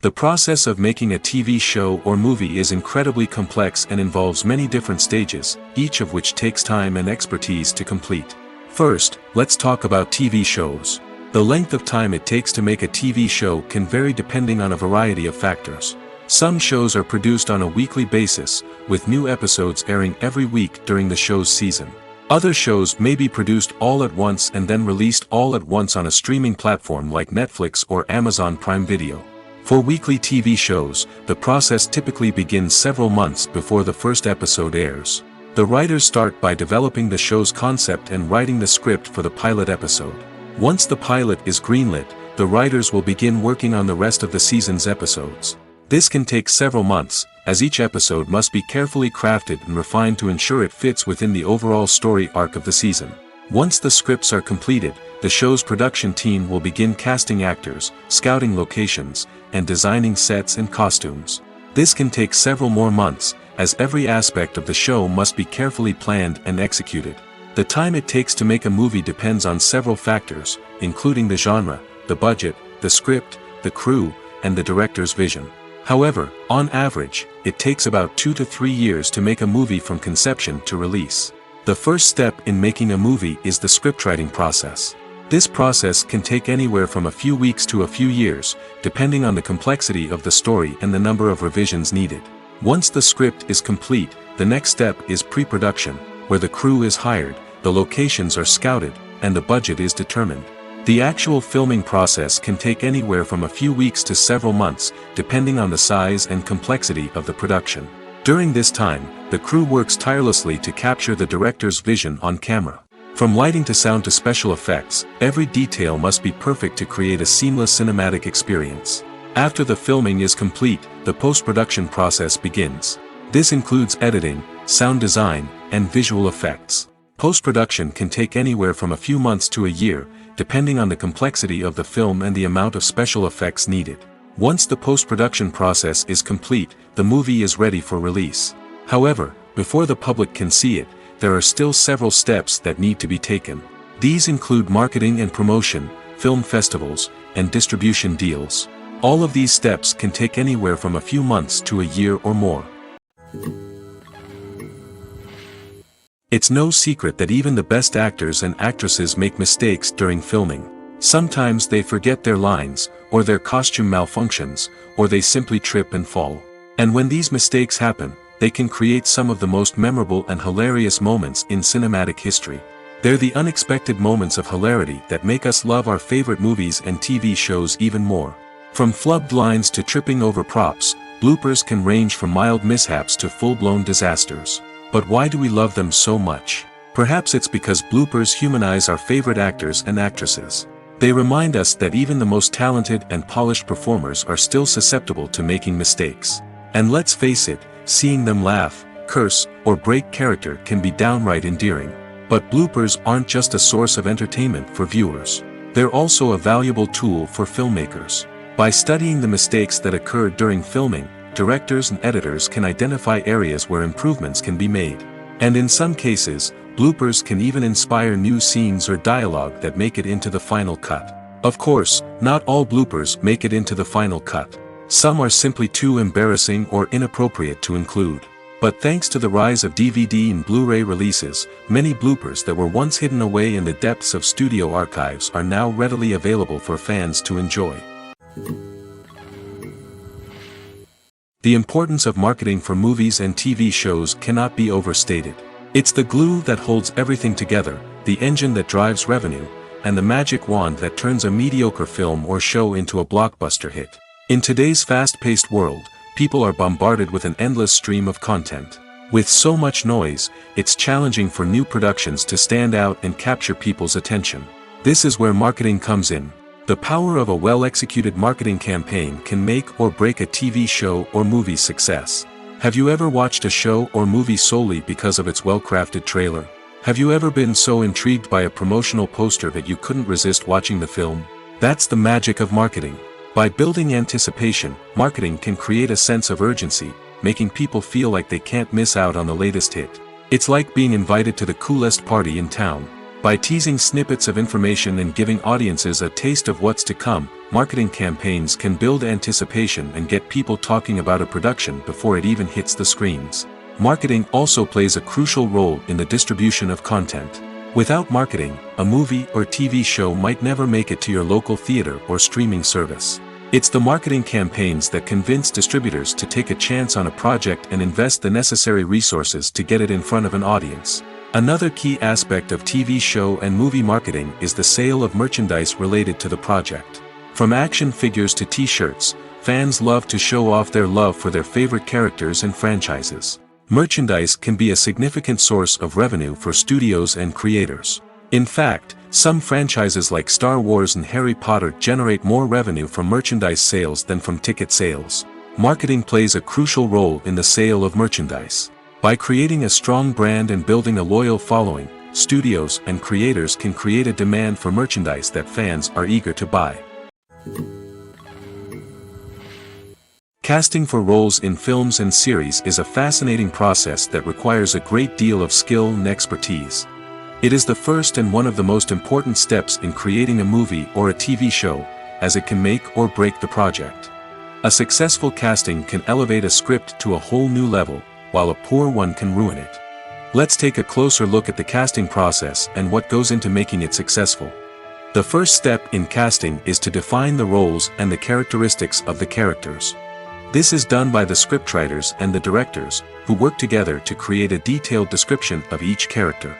The process of making a TV show or movie is incredibly complex and involves many different stages, each of which takes time and expertise to complete. First, let's talk about TV shows. The length of time it takes to make a TV show can vary depending on a variety of factors. Some shows are produced on a weekly basis, with new episodes airing every week during the show's season. Other shows may be produced all at once and then released all at once on a streaming platform like Netflix or Amazon Prime Video. For weekly TV shows, the process typically begins several months before the first episode airs. The writers start by developing the show's concept and writing the script for the pilot episode. Once the pilot is greenlit, the writers will begin working on the rest of the season's episodes. This can take several months, as each episode must be carefully crafted and refined to ensure it fits within the overall story arc of the season. Once the scripts are completed, the show's production team will begin casting actors, scouting locations, and designing sets and costumes. This can take several more months, as every aspect of the show must be carefully planned and executed. The time it takes to make a movie depends on several factors, including the genre, the budget, the script, the crew, and the director's vision. However, on average, it takes about 2 to 3 years to make a movie from conception to release. The first step in making a movie is the scriptwriting process. This process can take anywhere from a few weeks to a few years, depending on the complexity of the story and the number of revisions needed. Once the script is complete, the next step is pre-production, where the crew is hired, the locations are scouted, and the budget is determined. The actual filming process can take anywhere from a few weeks to several months, depending on the size and complexity of the production. During this time, the crew works tirelessly to capture the director's vision on camera. From lighting to sound to special effects, every detail must be perfect to create a seamless cinematic experience. After the filming is complete, the post-production process begins. This includes editing, sound design, and visual effects. Post-production can take anywhere from a few months to a year, depending on the complexity of the film and the amount of special effects needed. Once the post-production process is complete, the movie is ready for release. However, before the public can see it, there are still several steps that need to be taken. These include marketing and promotion, film festivals, and distribution deals. All of these steps can take anywhere from a few months to a year or more. It's no secret that even the best actors and actresses make mistakes during filming. Sometimes they forget their lines, or their costume malfunctions, or they simply trip and fall. And when these mistakes happen, they can create some of the most memorable and hilarious moments in cinematic history. They're the unexpected moments of hilarity that make us love our favorite movies and TV shows even more. From flubbed lines to tripping over props, bloopers can range from mild mishaps to full-blown disasters. But why do we love them so much? Perhaps it's because bloopers humanize our favorite actors and actresses. They remind us that even the most talented and polished performers are still susceptible to making mistakes. And let's face it, seeing them laugh, curse, or break character can be downright endearing. But bloopers aren't just a source of entertainment for viewers. They're also a valuable tool for filmmakers. By studying the mistakes that occurred during filming, directors and editors can identify areas where improvements can be made. And in some cases, bloopers can even inspire new scenes or dialogue that make it into the final cut. Of course, not all bloopers make it into the final cut. Some are simply too embarrassing or inappropriate to include. But thanks to the rise of DVD and Blu-ray releases, many bloopers that were once hidden away in the depths of studio archives are now readily available for fans to enjoy. The importance of marketing for movies and TV shows cannot be overstated. It's the glue that holds everything together, the engine that drives revenue, and the magic wand that turns a mediocre film or show into a blockbuster hit. In today's fast-paced world, people are bombarded with an endless stream of content. With so much noise, it's challenging for new productions to stand out and capture people's attention. This is where marketing comes in. The power of a well-executed marketing campaign can make or break a TV show or movie's success. Have you ever watched a show or movie solely because of its well-crafted trailer? Have you ever been so intrigued by a promotional poster that you couldn't resist watching the film? That's the magic of marketing. By building anticipation, marketing can create a sense of urgency, making people feel like they can't miss out on the latest hit. It's like being invited to the coolest party in town. By teasing snippets of information and giving audiences a taste of what's to come, marketing campaigns can build anticipation and get people talking about a production before it even hits the screens. Marketing also plays a crucial role in the distribution of content. Without marketing, a movie or TV show might never make it to your local theater or streaming service. It's the marketing campaigns that convince distributors to take a chance on a project and invest the necessary resources to get it in front of an audience. Another key aspect of TV show and movie marketing is the sale of merchandise related to the project. From action figures to t-shirts, fans love to show off their love for their favorite characters and franchises. Merchandise can be a significant source of revenue for studios and creators. In fact, some franchises like Star Wars and Harry Potter generate more revenue from merchandise sales than from ticket sales. Marketing plays a crucial role in the sale of merchandise. By creating a strong brand and building a loyal following, studios and creators can create a demand for merchandise that fans are eager to buy. Casting for roles in films and series is a fascinating process that requires a great deal of skill and expertise. It is the first and one of the most important steps in creating a movie or a TV show, as it can make or break the project. A successful casting can elevate a script to a whole new level, while a poor one can ruin it. Let's take a closer look at the casting process and what goes into making it successful. The first step in casting is to define the roles and the characteristics of the characters. This is done by the scriptwriters and the directors, who work together to create a detailed description of each character.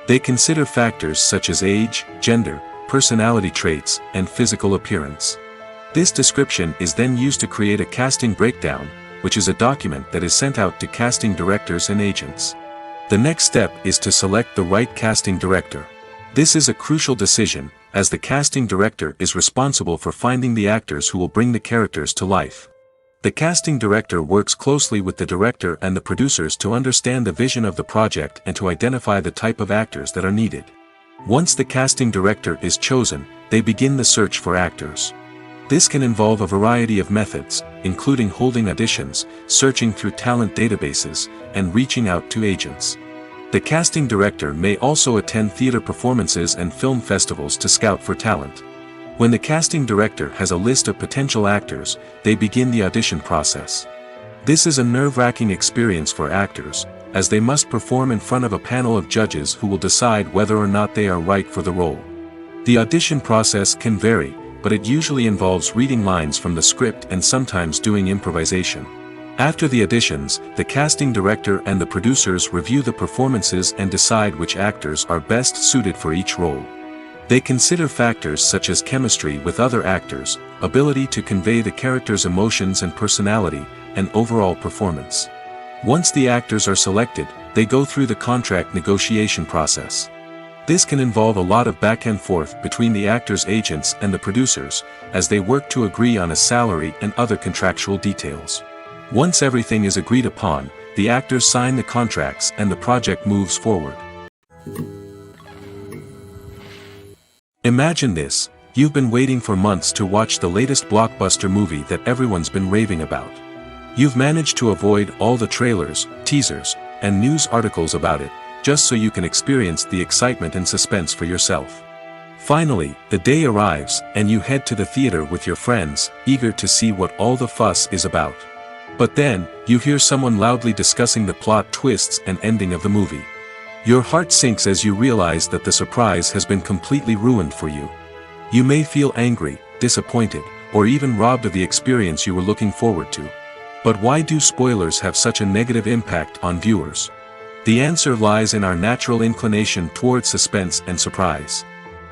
They consider factors such as age, gender, personality traits, and physical appearance. This description is then used to create a casting breakdown, which is a document that is sent out to casting directors and agents. The next step is to select the right casting director. This is a crucial decision, as the casting director is responsible for finding the actors who will bring the characters to life. The casting director works closely with the director and the producers to understand the vision of the project and to identify the type of actors that are needed. Once the casting director is chosen, they begin the search for actors. This can involve a variety of methods, including holding auditions, searching through talent databases, and reaching out to agents. The casting director may also attend theater performances and film festivals to scout for talent. When the casting director has a list of potential actors, they begin the audition process. This is a nerve-wracking experience for actors, as they must perform in front of a panel of judges who will decide whether or not they are right for the role. The audition process can vary, but it usually involves reading lines from the script and sometimes doing improvisation. After the auditions, the casting director and the producers review the performances and decide which actors are best suited for each role. They consider factors such as chemistry with other actors, ability to convey the character's emotions and personality, and overall performance. Once the actors are selected, they go through the contract negotiation process. This can involve a lot of back and forth between the actors' agents and the producers, as they work to agree on a salary and other contractual details. Once everything is agreed upon, the actors sign the contracts and the project moves forward. Imagine this: you've been waiting for months to watch the latest blockbuster movie that everyone's been raving about. You've managed to avoid all the trailers, teasers, and news articles about it, just so you can experience the excitement and suspense for yourself. Finally, the day arrives, and you head to the theater with your friends, eager to see what all the fuss is about. But then, you hear someone loudly discussing the plot twists and ending of the movie. Your heart sinks as you realize that the surprise has been completely ruined for you. You may feel angry, disappointed, or even robbed of the experience you were looking forward to. But why do spoilers have such a negative impact on viewers? The answer lies in our natural inclination toward suspense and surprise.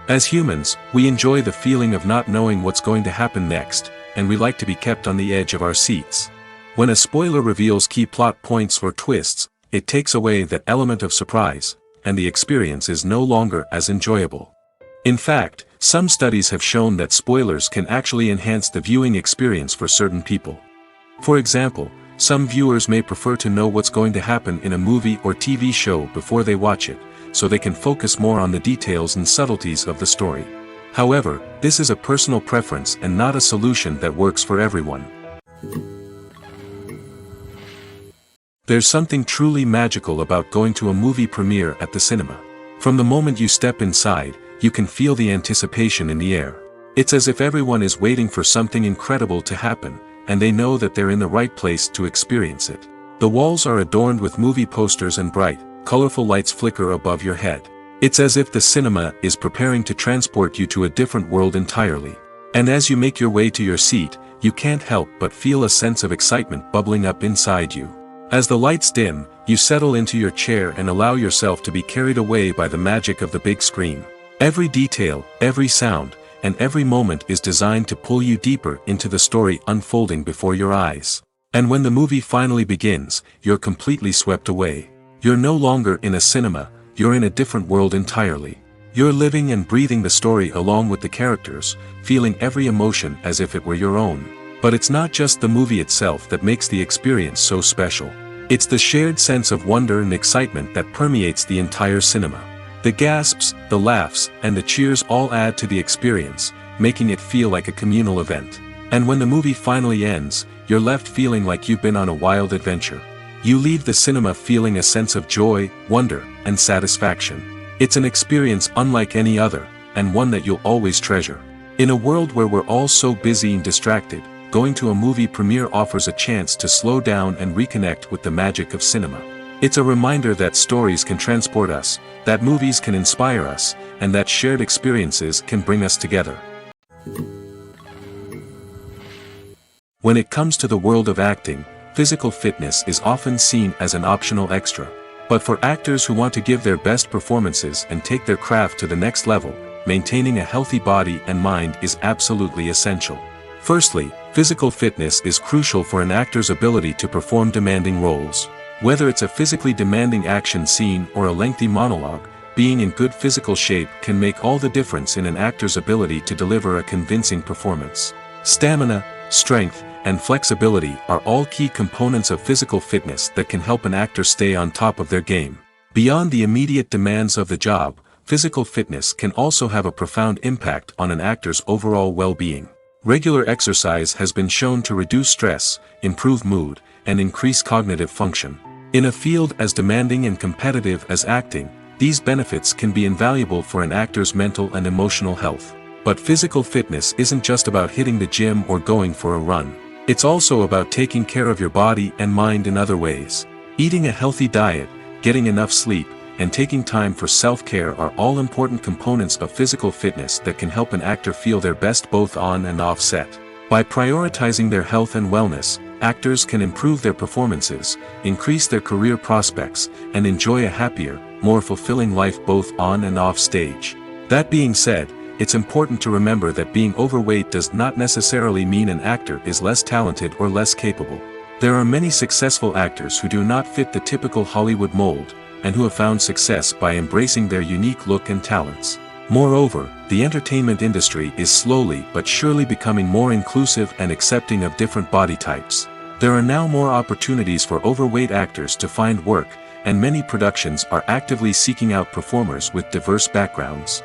As humans, we enjoy the feeling of not knowing what's going to happen next, and we like to be kept on the edge of our seats. When a spoiler reveals key plot points or twists, it takes away that element of surprise, and the experience is no longer as enjoyable. In fact, some studies have shown that spoilers can actually enhance the viewing experience for certain people. For example, some viewers may prefer to know what's going to happen in a movie or TV show before they watch it, so they can focus more on the details and subtleties of the story. However, this is a personal preference and not a solution that works for everyone. There's something truly magical about going to a movie premiere at the cinema. From the moment you step inside, you can feel the anticipation in the air. It's as if everyone is waiting for something incredible to happen, and they know that they're in the right place to experience it. The walls are adorned with movie posters and bright, colorful lights flicker above your head. It's as if the cinema is preparing to transport you to a different world entirely. And as you make your way to your seat, you can't help but feel a sense of excitement bubbling up inside you. As the lights dim, you settle into your chair and allow yourself to be carried away by the magic of the big screen. Every detail, every sound, and every moment is designed to pull you deeper into the story unfolding before your eyes. And when the movie finally begins, you're completely swept away. You're no longer in a cinema, you're in a different world entirely. You're living and breathing the story along with the characters, feeling every emotion as if it were your own. But it's not just the movie itself that makes the experience so special. It's the shared sense of wonder and excitement that permeates the entire cinema. The gasps, the laughs, and the cheers all add to the experience, making it feel like a communal event. And when the movie finally ends, you're left feeling like you've been on a wild adventure. You leave the cinema feeling a sense of joy, wonder, and satisfaction. It's an experience unlike any other, and one that you'll always treasure. In a world where we're all so busy and distracted, going to a movie premiere offers a chance to slow down and reconnect with the magic of cinema. It's a reminder that stories can transport us, that movies can inspire us, and that shared experiences can bring us together. When it comes to the world of acting, physical fitness is often seen as an optional extra. But for actors who want to give their best performances and take their craft to the next level, maintaining a healthy body and mind is absolutely essential. Firstly, physical fitness is crucial for an actor's ability to perform demanding roles. Whether it's a physically demanding action scene or a lengthy monologue, being in good physical shape can make all the difference in an actor's ability to deliver a convincing performance. Stamina, strength, and flexibility are all key components of physical fitness that can help an actor stay on top of their game. Beyond the immediate demands of the job, physical fitness can also have a profound impact on an actor's overall well-being. Regular exercise has been shown to reduce stress, improve mood, and increase cognitive function. In a field as demanding and competitive as acting, these benefits can be invaluable for an actor's mental and emotional health. But physical fitness isn't just about hitting the gym or going for a run. It's also about taking care of your body and mind in other ways. Eating a healthy diet, getting enough sleep, and taking time for self-care are all important components of physical fitness that can help an actor feel their best both on and off set. By prioritizing their health and wellness, actors can improve their performances, increase their career prospects, and enjoy a happier, more fulfilling life both on and off stage. That being said, it's important to remember that being overweight does not necessarily mean an actor is less talented or less capable. There are many successful actors who do not fit the typical Hollywood mold, and who have found success by embracing their unique look and talents. Moreover, the entertainment industry is slowly but surely becoming more inclusive and accepting of different body types. There are now more opportunities for overweight actors to find work, and many productions are actively seeking out performers with diverse backgrounds.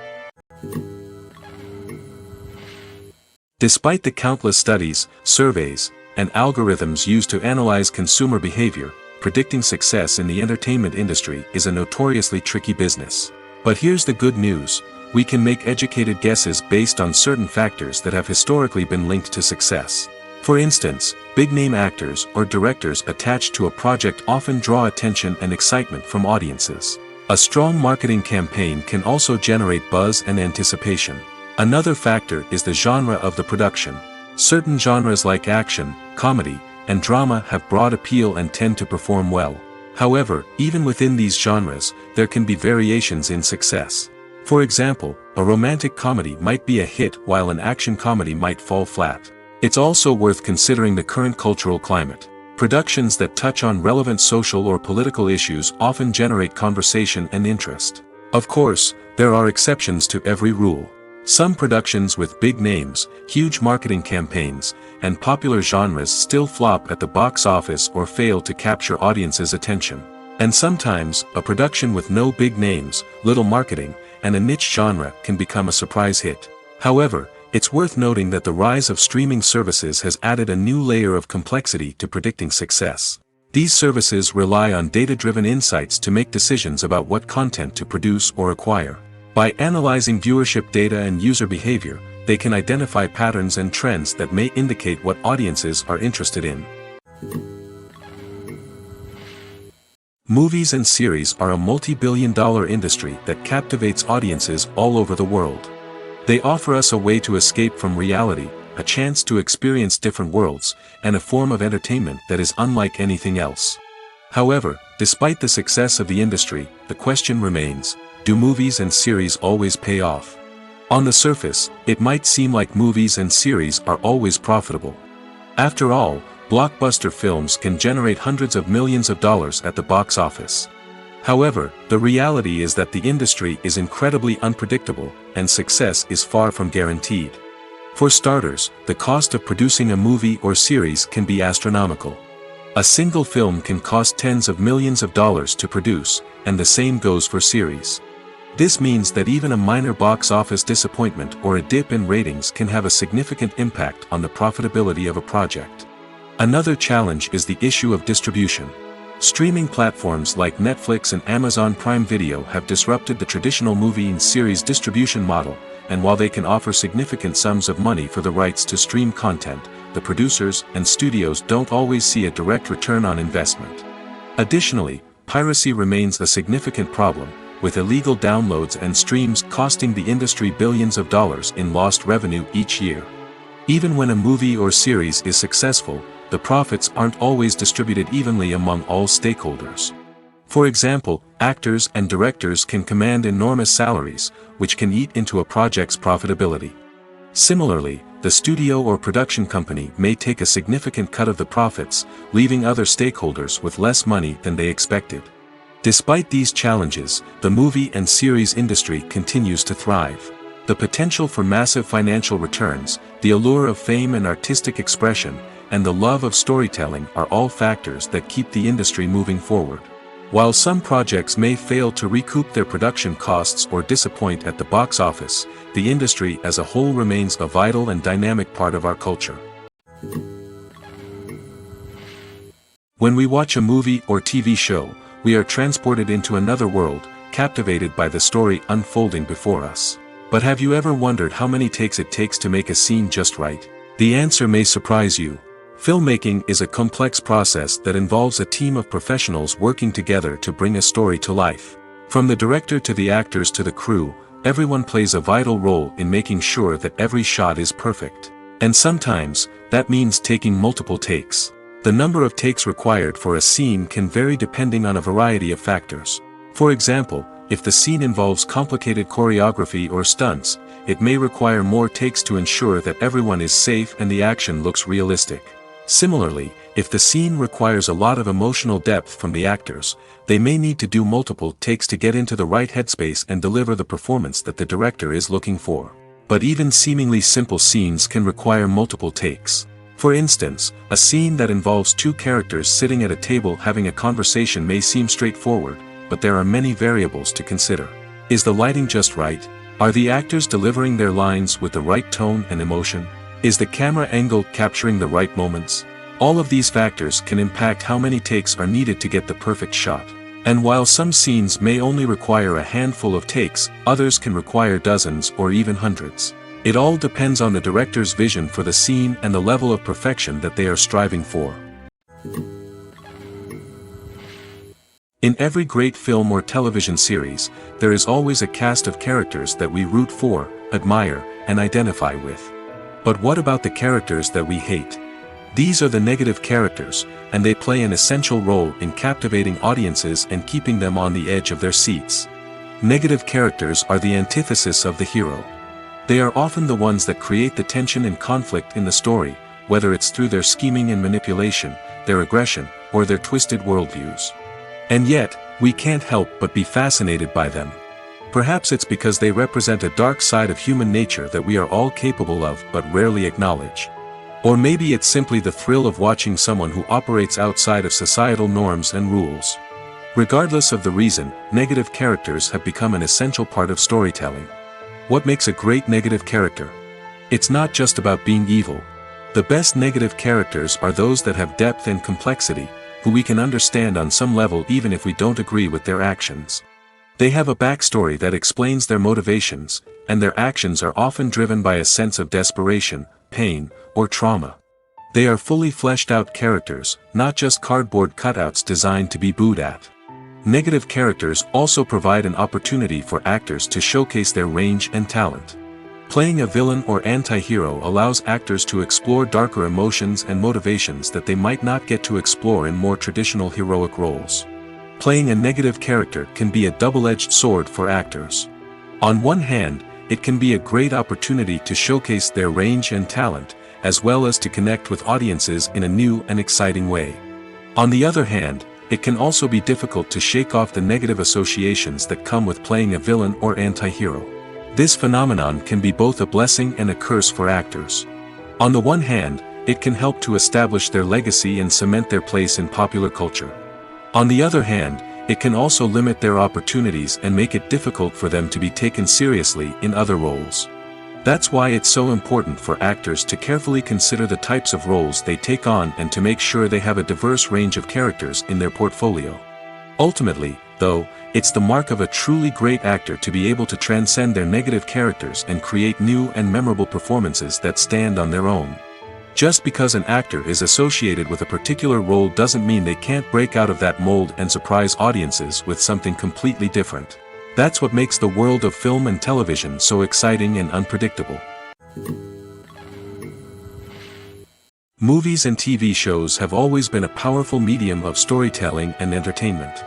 Despite the countless studies, surveys, and algorithms used to analyze consumer behavior, predicting success in the entertainment industry is a notoriously tricky business. But here's the good news: we can make educated guesses based on certain factors that have historically been linked to success. For instance, big-name actors or directors attached to a project often draw attention and excitement from audiences. A strong marketing campaign can also generate buzz and anticipation. Another factor is the genre of the production. Certain genres like action, comedy, and drama have broad appeal and tend to perform well. However, even within these genres, there can be variations in success. For example, a romantic comedy might be a hit while an action comedy might fall flat. It's also worth considering the current cultural climate. Productions that touch on relevant social or political issues often generate conversation and interest. Of course, there are exceptions to every rule. Some productions with big names, huge marketing campaigns, and popular genres still flop at the box office or fail to capture audiences' attention. And sometimes, a production with no big names, little marketing, and a niche genre can become a surprise hit. However, it's worth noting that the rise of streaming services has added a new layer of complexity to predicting success. These services rely on data-driven insights to make decisions about what content to produce or acquire. By analyzing viewership data and user behavior, they can identify patterns and trends that may indicate what audiences are interested in. Movies and series are a multi-billion-dollar industry that captivates audiences all over the world. They offer us a way to escape from reality, a chance to experience different worlds, and a form of entertainment that is unlike anything else. However, despite the success of the industry, the question remains: do movies and series always pay off? On the surface, it might seem like movies and series are always profitable. After all, blockbuster films can generate hundreds of millions of dollars at the box office. However, the reality is that the industry is incredibly unpredictable, and success is far from guaranteed. For starters, the cost of producing a movie or series can be astronomical. A single film can cost tens of millions of dollars to produce, and the same goes for series. This means that even a minor box office disappointment or a dip in ratings can have a significant impact on the profitability of a project. Another challenge is the issue of distribution. Streaming platforms like Netflix and Amazon Prime Video have disrupted the traditional movie and series distribution model, and while they can offer significant sums of money for the rights to stream content, the producers and studios don't always see a direct return on investment. Additionally, piracy remains a significant problem, with illegal downloads and streams costing the industry billions of dollars in lost revenue each year. Even when a movie or series is successful, the profits aren't always distributed evenly among all stakeholders. For example, actors and directors can command enormous salaries, which can eat into a project's profitability. Similarly, the studio or production company may take a significant cut of the profits, leaving other stakeholders with less money than they expected. Despite these challenges, the movie and series industry continues to thrive. The potential for massive financial returns, the allure of fame and artistic expression, and the love of storytelling are all factors that keep the industry moving forward. While some projects may fail to recoup their production costs or disappoint at the box office, the industry as a whole remains a vital and dynamic part of our culture. When we watch a movie or TV show, we are transported into another world, captivated by the story unfolding before us. But have you ever wondered how many takes it takes to make a scene just right? The answer may surprise you. Filmmaking is a complex process that involves a team of professionals working together to bring a story to life. From the director to the actors to the crew, everyone plays a vital role in making sure that every shot is perfect. And sometimes, that means taking multiple takes. The number of takes required for a scene can vary depending on a variety of factors. For example, if the scene involves complicated choreography or stunts, it may require more takes to ensure that everyone is safe and the action looks realistic. Similarly, if the scene requires a lot of emotional depth from the actors, they may need to do multiple takes to get into the right headspace and deliver the performance that the director is looking for. But even seemingly simple scenes can require multiple takes. For instance, a scene that involves two characters sitting at a table having a conversation may seem straightforward, but there are many variables to consider. Is the lighting just right? Are the actors delivering their lines with the right tone and emotion? Is the camera angle capturing the right moments? All of these factors can impact how many takes are needed to get the perfect shot. And while some scenes may only require a handful of takes, others can require dozens or even hundreds. It all depends on the director's vision for the scene and the level of perfection that they are striving for. In every great film or television series, there is always a cast of characters that we root for, admire, and identify with. But what about the characters that we hate? These are the negative characters, and they play an essential role in captivating audiences and keeping them on the edge of their seats. Negative characters are the antithesis of the hero. They are often the ones that create the tension and conflict in the story, whether it's through their scheming and manipulation, their aggression, or their twisted worldviews. And yet, we can't help but be fascinated by them. Perhaps it's because they represent a dark side of human nature that we are all capable of but rarely acknowledge. Or maybe it's simply the thrill of watching someone who operates outside of societal norms and rules. Regardless of the reason, negative characters have become an essential part of storytelling. What makes a great negative character? It's not just about being evil. The best negative characters are those that have depth and complexity, who we can understand on some level even if we don't agree with their actions. They have a backstory that explains their motivations, and their actions are often driven by a sense of desperation, pain, or trauma. They are fully fleshed out characters, not just cardboard cutouts designed to be booed at. Negative characters also provide an opportunity for actors to showcase their range and talent. Playing a villain or anti-hero allows actors to explore darker emotions and motivations that they might not get to explore in more traditional heroic roles. Playing a negative character can be a double-edged sword for actors. On one hand, it can be a great opportunity to showcase their range and talent, as well as to connect with audiences in a new and exciting way. On the other hand, it can also be difficult to shake off the negative associations that come with playing a villain or anti-hero. This phenomenon can be both a blessing and a curse for actors. On the one hand, it can help to establish their legacy and cement their place in popular culture. On the other hand, it can also limit their opportunities and make it difficult for them to be taken seriously in other roles. That's why it's so important for actors to carefully consider the types of roles they take on and to make sure they have a diverse range of characters in their portfolio. Ultimately, though, it's the mark of a truly great actor to be able to transcend their negative characters and create new and memorable performances that stand on their own. Just because an actor is associated with a particular role doesn't mean they can't break out of that mold and surprise audiences with something completely different. That's what makes the world of film and television so exciting and unpredictable. Movies and TV shows have always been a powerful medium of storytelling and entertainment.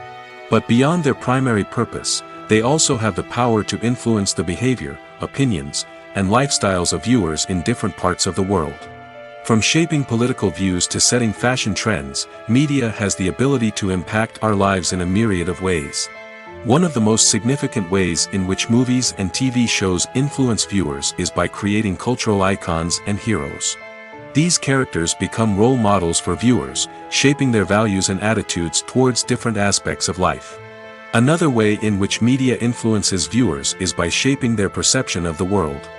But beyond their primary purpose, they also have the power to influence the behavior, opinions, and lifestyles of viewers in different parts of the world. From shaping political views to setting fashion trends, media has the ability to impact our lives in a myriad of ways. One of the most significant ways in which movies and TV shows influence viewers is by creating cultural icons and heroes. These characters become role models for viewers, shaping their values and attitudes towards different aspects of life. Another way in which media influences viewers is by shaping their perception of the world.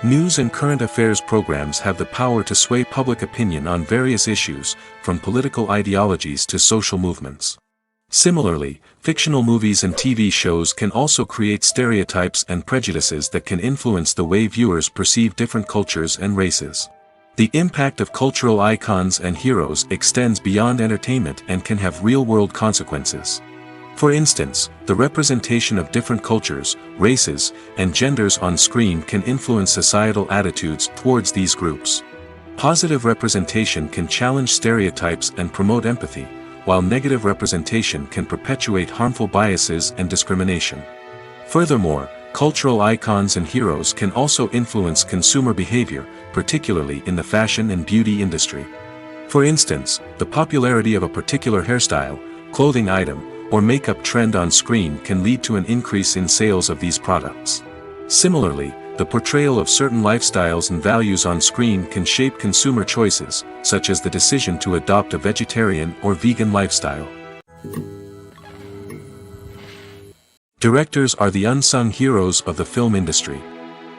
News and current affairs programs have the power to sway public opinion on various issues, from political ideologies to social movements. Similarly, fictional movies and TV shows can also create stereotypes and prejudices that can influence the way viewers perceive different cultures and races. The impact of cultural icons and heroes extends beyond entertainment and can have real-world consequences. For instance, the representation of different cultures, races, and genders on screen can influence societal attitudes towards these groups. Positive representation can challenge stereotypes and promote empathy, while negative representation can perpetuate harmful biases and discrimination. Furthermore, cultural icons and heroes can also influence consumer behavior, particularly in the fashion and beauty industry. For instance, the popularity of a particular hairstyle, clothing item, or makeup trend on screen can lead to an increase in sales of these products. Similarly, the portrayal of certain lifestyles and values on screen can shape consumer choices, such as the decision to adopt a vegetarian or vegan lifestyle. Directors are the unsung heroes of the film industry.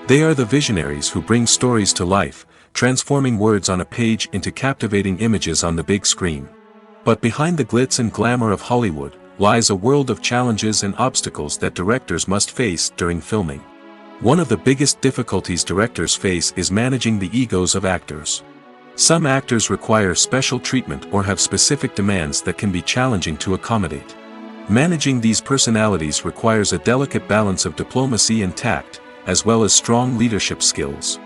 They are the visionaries who bring stories to life, transforming words on a page into captivating images on the big screen. But behind the glitz and glamour of Hollywood lies a world of challenges and obstacles that directors must face during filming. One of the biggest difficulties directors face is managing the egos of actors. Some actors require special treatment or have specific demands that can be challenging to accommodate. Managing these personalities requires a delicate balance of diplomacy and tact, as well as strong leadership skills.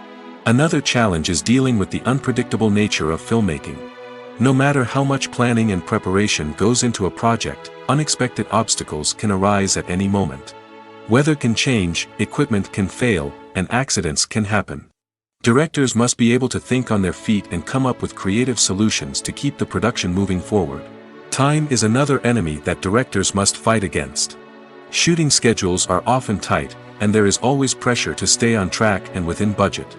Another challenge is dealing with the unpredictable nature of filmmaking. No matter how much planning and preparation goes into a project, unexpected obstacles can arise at any moment. Weather can change, equipment can fail, and accidents can happen. Directors must be able to think on their feet and come up with creative solutions to keep the production moving forward. Time is another enemy that directors must fight against. Shooting schedules are often tight, and there is always pressure to stay on track and within budget.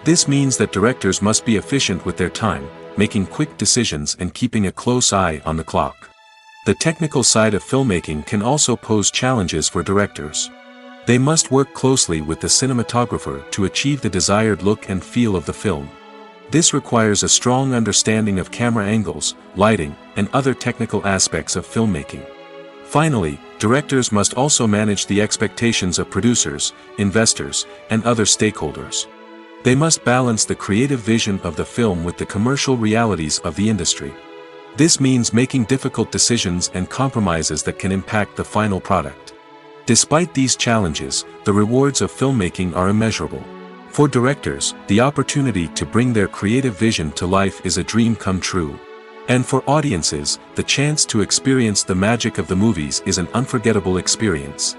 This means that directors must be efficient with their time, making quick decisions and keeping a close eye on the clock. The technical side of filmmaking can also pose challenges for directors. They must work closely with the cinematographer to achieve the desired look and feel of the film. This requires a strong understanding of camera angles, lighting, and other technical aspects of filmmaking. Finally, directors must also manage the expectations of producers, investors, and other stakeholders. They must balance the creative vision of the film with the commercial realities of the industry. This means making difficult decisions and compromises that can impact the final product. Despite these challenges, the rewards of filmmaking are immeasurable. For directors, the opportunity to bring their creative vision to life is a dream come true. And for audiences, the chance to experience the magic of the movies is an unforgettable experience.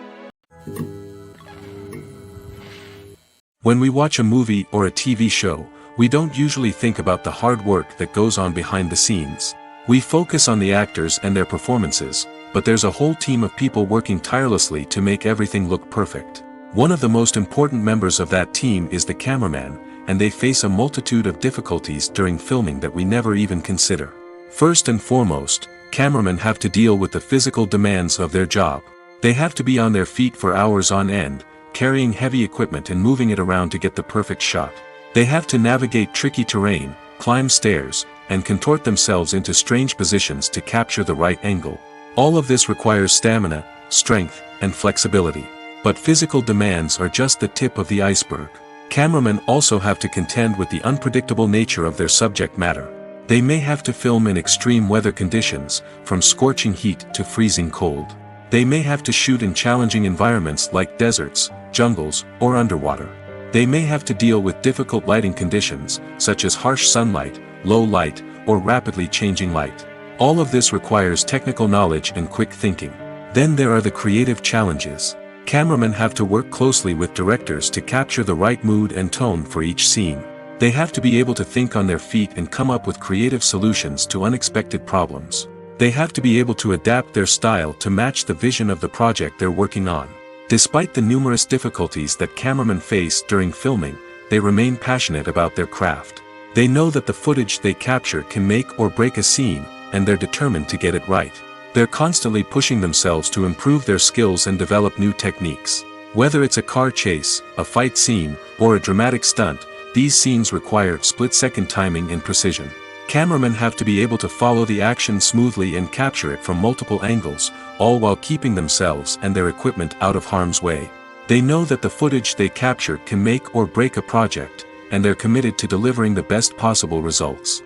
When we watch a movie or a TV show, we don't usually think about the hard work that goes on behind the scenes. We focus on the actors and their performances, but there's a whole team of people working tirelessly to make everything look perfect. One of the most important members of that team is the cameraman, and they face a multitude of difficulties during filming that we never even consider. First and foremost, cameramen have to deal with the physical demands of their job. They have to be on their feet for hours on end, carrying heavy equipment and moving it around to get the perfect shot. They have to navigate tricky terrain, climb stairs, and contort themselves into strange positions to capture the right angle. All of this requires stamina, strength, and flexibility. But physical demands are just the tip of the iceberg. Cameramen also have to contend with the unpredictable nature of their subject matter. They may have to film in extreme weather conditions, from scorching heat to freezing cold. They may have to shoot in challenging environments like deserts, jungles, or underwater. They may have to deal with difficult lighting conditions, such as harsh sunlight, low light, or rapidly changing light. All of this requires technical knowledge and quick thinking. Then there are the creative challenges. Cameramen have to work closely with directors to capture the right mood and tone for each scene. They have to be able to think on their feet and come up with creative solutions to unexpected problems. They have to be able to adapt their style to match the vision of the project they're working on. Despite the numerous difficulties that cameramen face during filming, they remain passionate about their craft. They know that the footage they capture can make or break a scene, and they're determined to get it right. They're constantly pushing themselves to improve their skills and develop new techniques. Whether it's a car chase, a fight scene, or a dramatic stunt, these scenes require split-second timing and precision. Cameramen have to be able to follow the action smoothly and capture it from multiple angles, all while keeping themselves and their equipment out of harm's way. They know that the footage they capture can make or break a project, and they're committed to delivering the best possible results.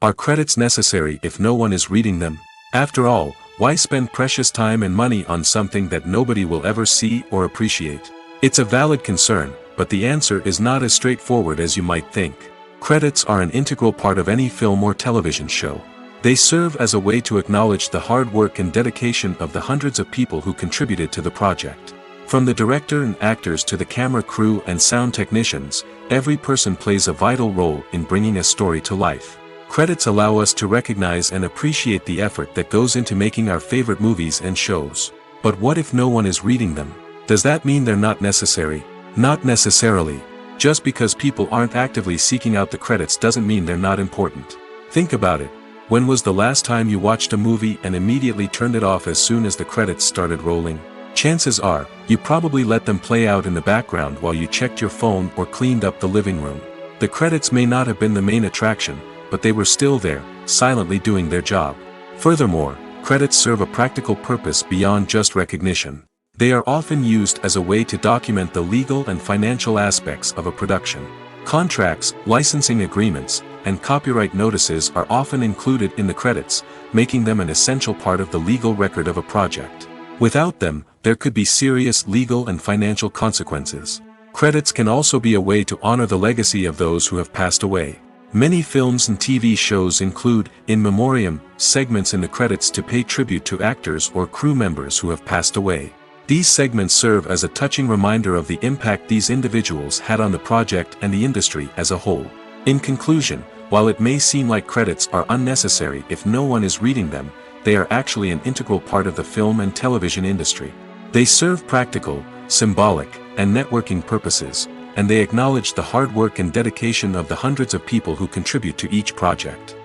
Are credits necessary if no one is reading them? After all, why spend precious time and money on something that nobody will ever see or appreciate? It's a valid concern, but the answer is not as straightforward as you might think. Credits are an integral part of any film or television show. They serve as a way to acknowledge the hard work and dedication of the hundreds of people who contributed to the project. From the director and actors to the camera crew and sound technicians, every person plays a vital role in bringing a story to life. Credits allow us to recognize and appreciate the effort that goes into making our favorite movies and shows. But what if no one is reading them? Does that mean they're not necessary? Not necessarily. Just because people aren't actively seeking out the credits doesn't mean they're not important. Think about it. When was the last time you watched a movie and immediately turned it off as soon as the credits started rolling? Chances are, you probably let them play out in the background while you checked your phone or cleaned up the living room. The credits may not have been the main attraction, but they were still there, silently doing their job. Furthermore, credits serve a practical purpose beyond just recognition. They are often used as a way to document the legal and financial aspects of a production. Contracts, licensing agreements, and copyright notices are often included in the credits, making them an essential part of the legal record of a project. Without them, there could be serious legal and financial consequences. Credits can also be a way to honor the legacy of those who have passed away. Many films and TV shows include, in memoriam, segments in the credits to pay tribute to actors or crew members who have passed away. These segments serve as a touching reminder of the impact these individuals had on the project and the industry as a whole. In conclusion, while it may seem like credits are unnecessary if no one is reading them, they are actually an integral part of the film and television industry. They serve practical, symbolic, and networking purposes, and they acknowledge the hard work and dedication of the hundreds of people who contribute to each project.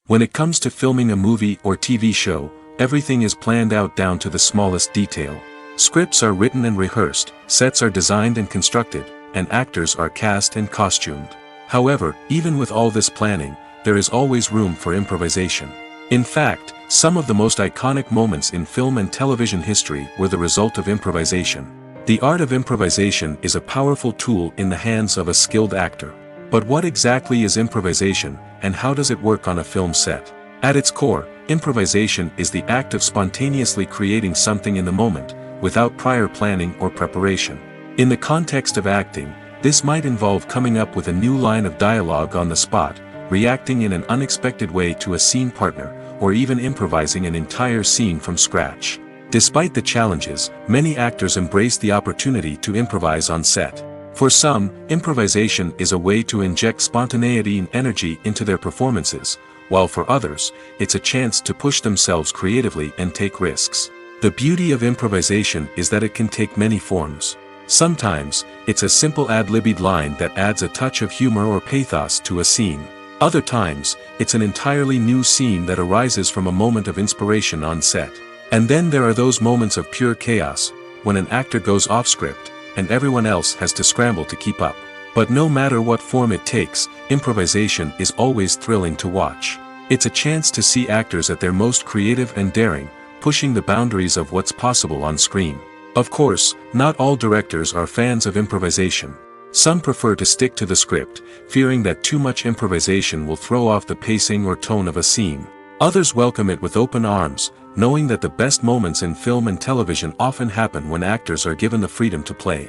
When it comes to filming a movie or TV show, everything is planned out down to the smallest detail. Scripts are written and rehearsed, sets are designed and constructed, and actors are cast and costumed. However, even with all this planning, there is always room for improvisation. In fact, some of the most iconic moments in film and television history were the result of improvisation. The art of improvisation is a powerful tool in the hands of a skilled actor. But what exactly is improvisation, and how does it work on a film set? At its core, improvisation is the act of spontaneously creating something in the moment, without prior planning or preparation. In the context of acting, this might involve coming up with a new line of dialogue on the spot, reacting in an unexpected way to a scene partner, or even improvising an entire scene from scratch. Despite the challenges, many actors embrace the opportunity to improvise on set. For some, improvisation is a way to inject spontaneity and energy into their performances, while for others, it's a chance to push themselves creatively and take risks. The beauty of improvisation is that it can take many forms. Sometimes, it's a simple ad-libbed line that adds a touch of humor or pathos to a scene. Other times, it's an entirely new scene that arises from a moment of inspiration on set. And then there are those moments of pure chaos, when an actor goes off script, and everyone else has to scramble to keep up. But no matter what form it takes, improvisation is always thrilling to watch. It's a chance to see actors at their most creative and daring, pushing the boundaries of what's possible on screen. Of course, not all directors are fans of improvisation. Some prefer to stick to the script, fearing that too much improvisation will throw off the pacing or tone of a scene. Others welcome it with open arms, knowing that the best moments in film and television often happen when actors are given the freedom to play.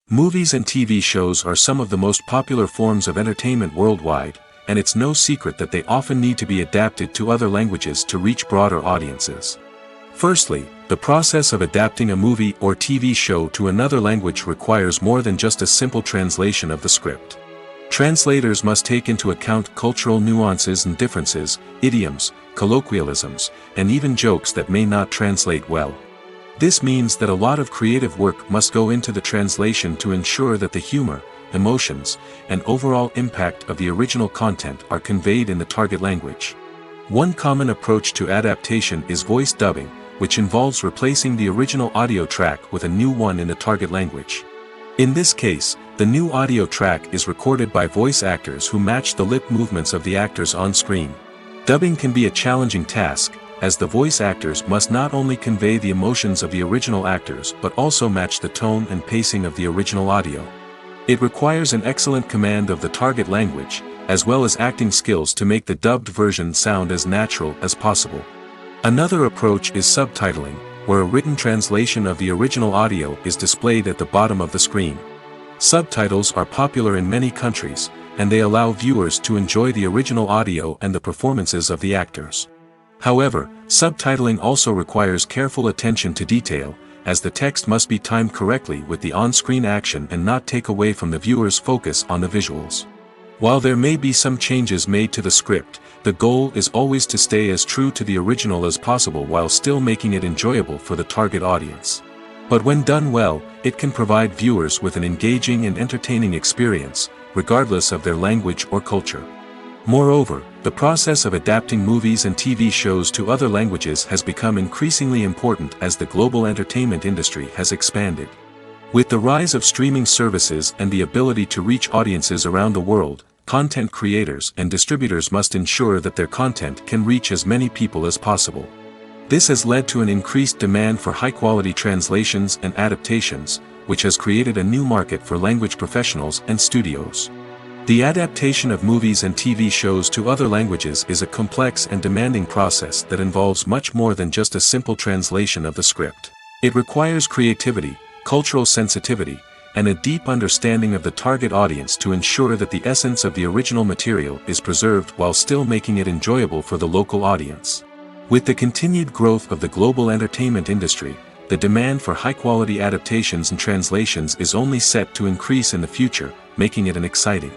Movies and TV shows are some of the most popular forms of entertainment worldwide, and it's no secret that they often need to be adapted to other languages to reach broader audiences. Firstly, the process of adapting a movie or TV show to another language requires more than just a simple translation of the script. Translators must take into account cultural nuances and differences, idioms, colloquialisms, and even jokes that may not translate well. This means that a lot of creative work must go into the translation to ensure that the humor, emotions, and overall impact of the original content are conveyed in the target language. One common approach to adaptation is voice dubbing, which involves replacing the original audio track with a new one in the target language. In this case, the new audio track is recorded by voice actors who match the lip movements of the actors on screen. Dubbing can be a challenging task, as the voice actors must not only convey the emotions of the original actors but also match the tone and pacing of the original audio. It requires an excellent command of the target language, as well as acting skills to make the dubbed version sound as natural as possible. Another approach is subtitling, where a written translation of the original audio is displayed at the bottom of the screen. Subtitles are popular in many countries, and they allow viewers to enjoy the original audio and the performances of the actors. However, subtitling also requires careful attention to detail, as the text must be timed correctly with the on-screen action and not take away from the viewer's focus on the visuals. While there may be some changes made to the script, the goal is always to stay as true to the original as possible while still making it enjoyable for the target audience. But when done well, it can provide viewers with an engaging and entertaining experience, regardless of their language or culture. Moreover, the process of adapting movies and TV shows to other languages has become increasingly important as the global entertainment industry has expanded. With the rise of streaming services and the ability to reach audiences around the world, content creators and distributors must ensure that their content can reach as many people as possible. This has led to an increased demand for high-quality translations and adaptations, which has created a new market for language professionals and studios. The adaptation of movies and TV shows to other languages is a complex and demanding process that involves much more than just a simple translation of the script. It requires creativity, cultural sensitivity, and a deep understanding of the target audience to ensure that the essence of the original material is preserved while still making it enjoyable for the local audience. With the continued growth of the global entertainment industry, the demand for high-quality adaptations and translations is only set to increase in the future, making it an exciting.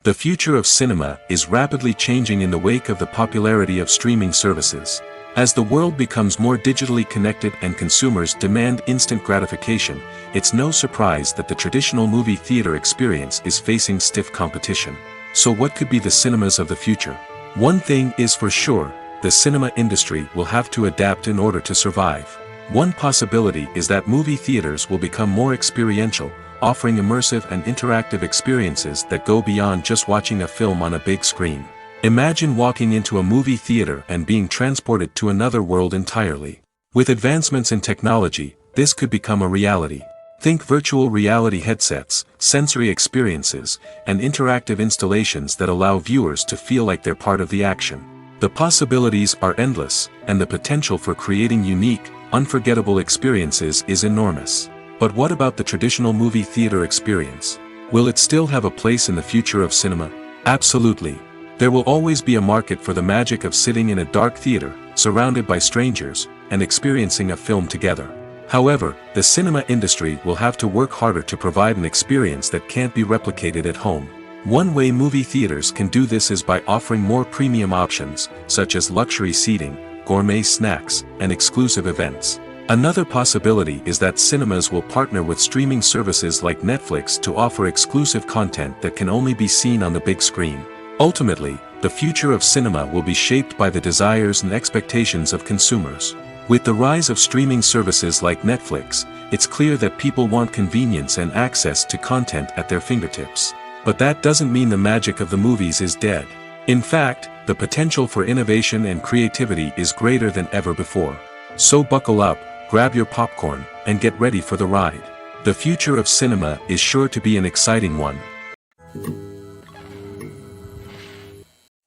The future of cinema is rapidly changing in the wake of the popularity of streaming services. As the world becomes more digitally connected and consumers demand instant gratification, it's no surprise that the traditional movie theater experience is facing stiff competition. So what could be the cinemas of the future? One thing is for sure, the cinema industry will have to adapt in order to survive. One possibility is that movie theaters will become more experiential, offering immersive and interactive experiences that go beyond just watching a film on a big screen. Imagine walking into a movie theater and being transported to another world entirely. With advancements in technology, this could become a reality. Think virtual reality headsets, sensory experiences, and interactive installations that allow viewers to feel like they're part of the action. The possibilities are endless, and the potential for creating unique, unforgettable experiences is enormous. But what about the traditional movie theater experience? Will it still have a place in the future of cinema? Absolutely. There will always be a market for the magic of sitting in a dark theater, surrounded by strangers, and experiencing a film together. However, the cinema industry will have to work harder to provide an experience that can't be replicated at home. One way movie theaters can do this is by offering more premium options, such as luxury seating, gourmet snacks, and exclusive events. Another possibility is that cinemas will partner with streaming services like Netflix to offer exclusive content that can only be seen on the big screen. Ultimately, the future of cinema will be shaped by the desires and expectations of consumers. With the rise of streaming services like Netflix, it's clear that people want convenience and access to content at their fingertips. But that doesn't mean the magic of the movies is dead. In fact, the potential for innovation and creativity is greater than ever before. So buckle up, grab your popcorn, and get ready for the ride. The future of cinema is sure to be an exciting one.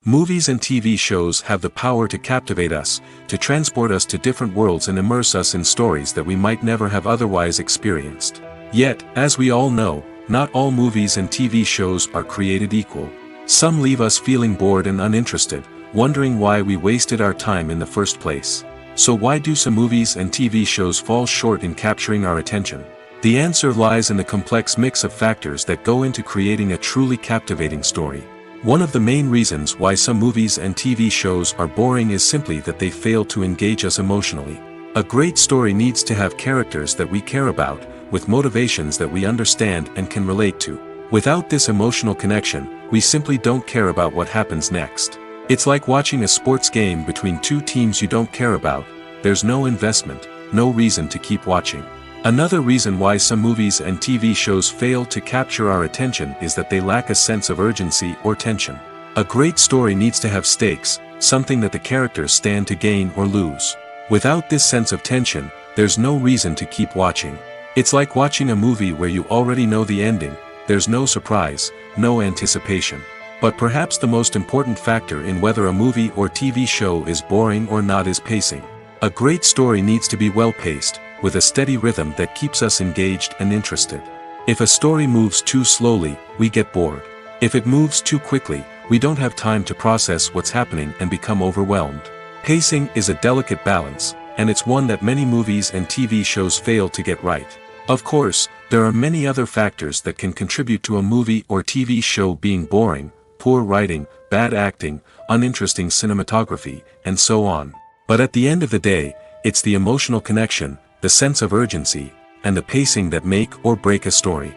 Movies and TV shows have the power to captivate us, to transport us to different worlds and immerse us in stories that we might never have otherwise experienced. Yet, as we all know, not all movies and TV shows are created equal. Some leave us feeling bored and uninterested, wondering why we wasted our time in the first place. So why do some movies and TV shows fall short in capturing our attention? The answer lies in the complex mix of factors that go into creating a truly captivating story. One of the main reasons why some movies and TV shows are boring is simply that they fail to engage us emotionally. A great story needs to have characters that we care about, with motivations that we understand and can relate to. Without this emotional connection, we simply don't care about what happens next. It's like watching a sports game between two teams you don't care about. There's no investment, no reason to keep watching. Another reason why some movies and TV shows fail to capture our attention is that they lack a sense of urgency or tension. A great story needs to have stakes, something that the characters stand to gain or lose. Without this sense of tension, there's no reason to keep watching. It's like watching a movie where you already know the ending. There's no surprise, no anticipation. But perhaps the most important factor in whether a movie or TV show is boring or not is pacing. A great story needs to be well-paced, with a steady rhythm that keeps us engaged and interested. If a story moves too slowly, we get bored. If it moves too quickly, we don't have time to process what's happening and become overwhelmed. Pacing is a delicate balance, and it's one that many movies and TV shows fail to get right. Of course, there are many other factors that can contribute to a movie or TV show being boring: poor writing, bad acting, uninteresting cinematography, and so on. But at the end of the day, it's the emotional connection, the sense of urgency, and the pacing that make or break a story.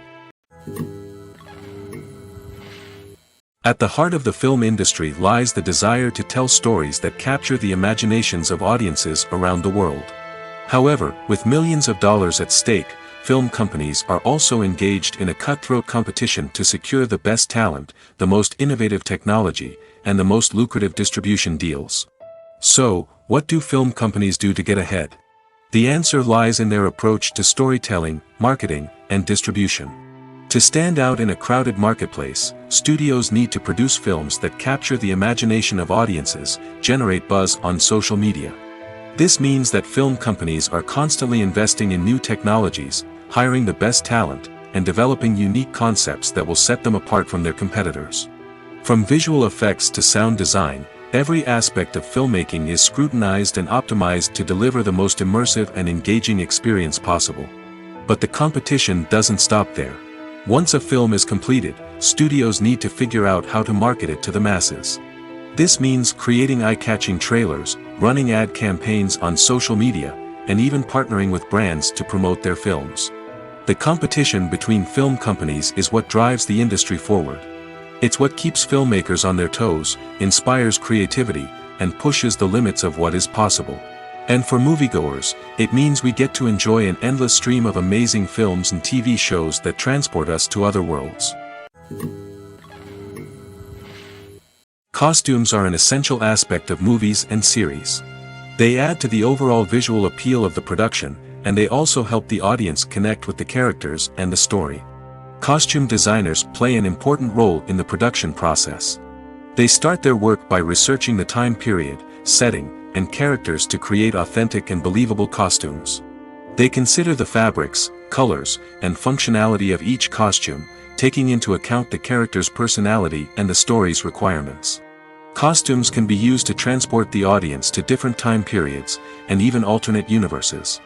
At the heart of the film industry lies the desire to tell stories that capture the imaginations of audiences around the world. However, with millions of dollars at stake, film companies are also engaged in a cutthroat competition to secure the best talent, the most innovative technology, and the most lucrative distribution deals. So, what do film companies do to get ahead? The answer lies in their approach to storytelling, marketing, and distribution. To stand out in a crowded marketplace, studios need to produce films that capture the imagination of audiences, generate buzz on social media. This means that film companies are constantly investing in new technologies, hiring the best talent, and developing unique concepts that will set them apart from their competitors. From visual effects to sound design, every aspect of filmmaking is scrutinized and optimized to deliver the most immersive and engaging experience possible. But the competition doesn't stop there. Once a film is completed, studios need to figure out how to market it to the masses. This means creating eye-catching trailers, running ad campaigns on social media, and even partnering with brands to promote their films. The competition between film companies is what drives the industry forward. It's what keeps filmmakers on their toes, inspires creativity, and pushes the limits of what is possible. And for moviegoers, it means we get to enjoy an endless stream of amazing films and TV shows that transport us to other worlds. Costumes are an essential aspect of movies and series. They add to the overall visual appeal of the production, and they also help the audience connect with the characters and the story. Costume designers play an important role in the production process. They start their work by researching the time period, setting, and characters to create authentic and believable costumes. They consider the fabrics, colors, and functionality of each costume, taking into account the character's personality and the story's requirements. Costumes can be used to transport the audience to different time periods, and even alternate universes.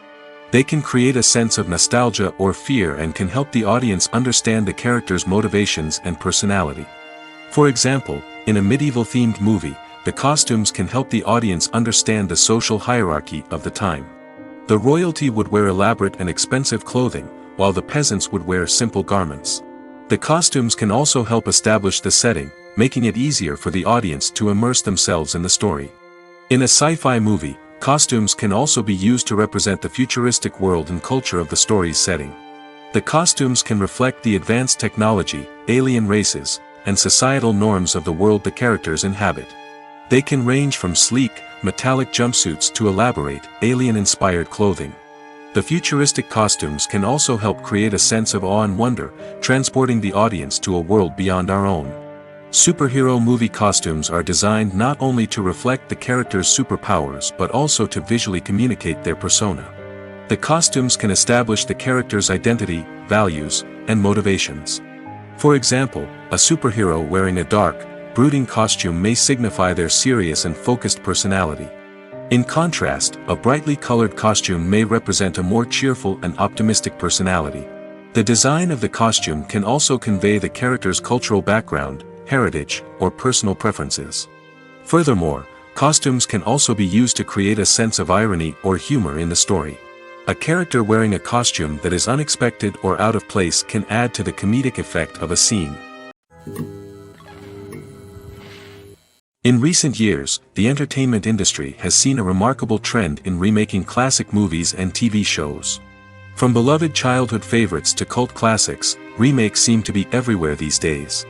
They can create a sense of nostalgia or fear and can help the audience understand the character's motivations and personality. For example, in a medieval-themed movie, the costumes can help the audience understand the social hierarchy of the time. The royalty would wear elaborate and expensive clothing, while the peasants would wear simple garments. The costumes can also help establish the setting, making it easier for the audience to immerse themselves in the story. In a sci-fi movie, costumes can also be used to represent the futuristic world and culture of the story's setting. The costumes can reflect the advanced technology, alien races, and societal norms of the world the characters inhabit. They can range from sleek, metallic jumpsuits to elaborate, alien-inspired clothing. The futuristic costumes can also help create a sense of awe and wonder, transporting the audience to a world beyond our own. Superhero movie costumes are designed not only to reflect the character's superpowers but also to visually communicate their persona. The costumes can establish the character's identity, values, and motivations. For example, a superhero wearing a dark, brooding costume may signify their serious and focused personality. In contrast, a brightly colored costume may represent a more cheerful and optimistic personality. The design of the costume can also convey the character's cultural background, heritage, or personal preferences. Furthermore, costumes can also be used to create a sense of irony or humor in the story. A character wearing a costume that is unexpected or out of place can add to the comedic effect of a scene. In recent years, the entertainment industry has seen a remarkable trend in remaking classic movies and TV shows. From beloved childhood favorites to cult classics, remakes seem to be everywhere these days.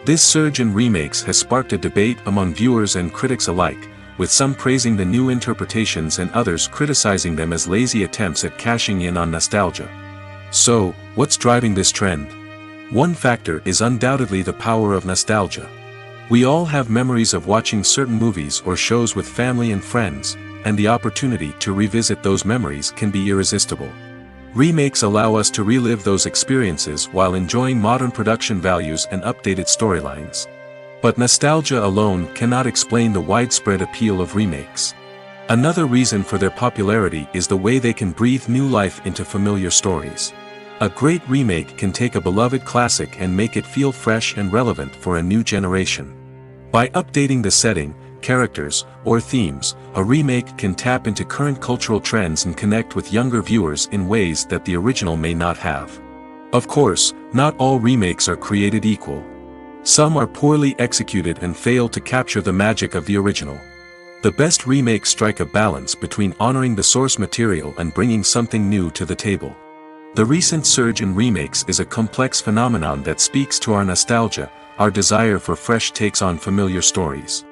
This surge in remakes has sparked a debate among viewers and critics alike, with some praising the new interpretations and others criticizing them as lazy attempts at cashing in on nostalgia. So, what's driving this trend? One factor is undoubtedly the power of nostalgia. We all have memories of watching certain movies or shows with family and friends, and the opportunity to revisit those memories can be irresistible. Remakes allow us to relive those experiences while enjoying modern production values and updated storylines. But nostalgia alone cannot explain the widespread appeal of remakes. Another reason for their popularity is the way they can breathe new life into familiar stories. A great remake can take a beloved classic and make it feel fresh and relevant for a new generation. By updating the setting, characters, or themes, a remake can tap into current cultural trends and connect with younger viewers in ways that the original may not have. Of course, not all remakes are created equal. Some are poorly executed and fail to capture the magic of the original. The best remakes strike a balance between honoring the source material and bringing something new to the table. The recent surge in remakes is a complex phenomenon that speaks to our nostalgia, our desire for fresh takes on familiar stories.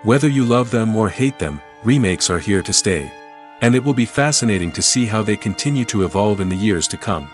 Whether you love them or hate them, remakes are here to stay. And it will be fascinating to see how they continue to evolve in the years to come.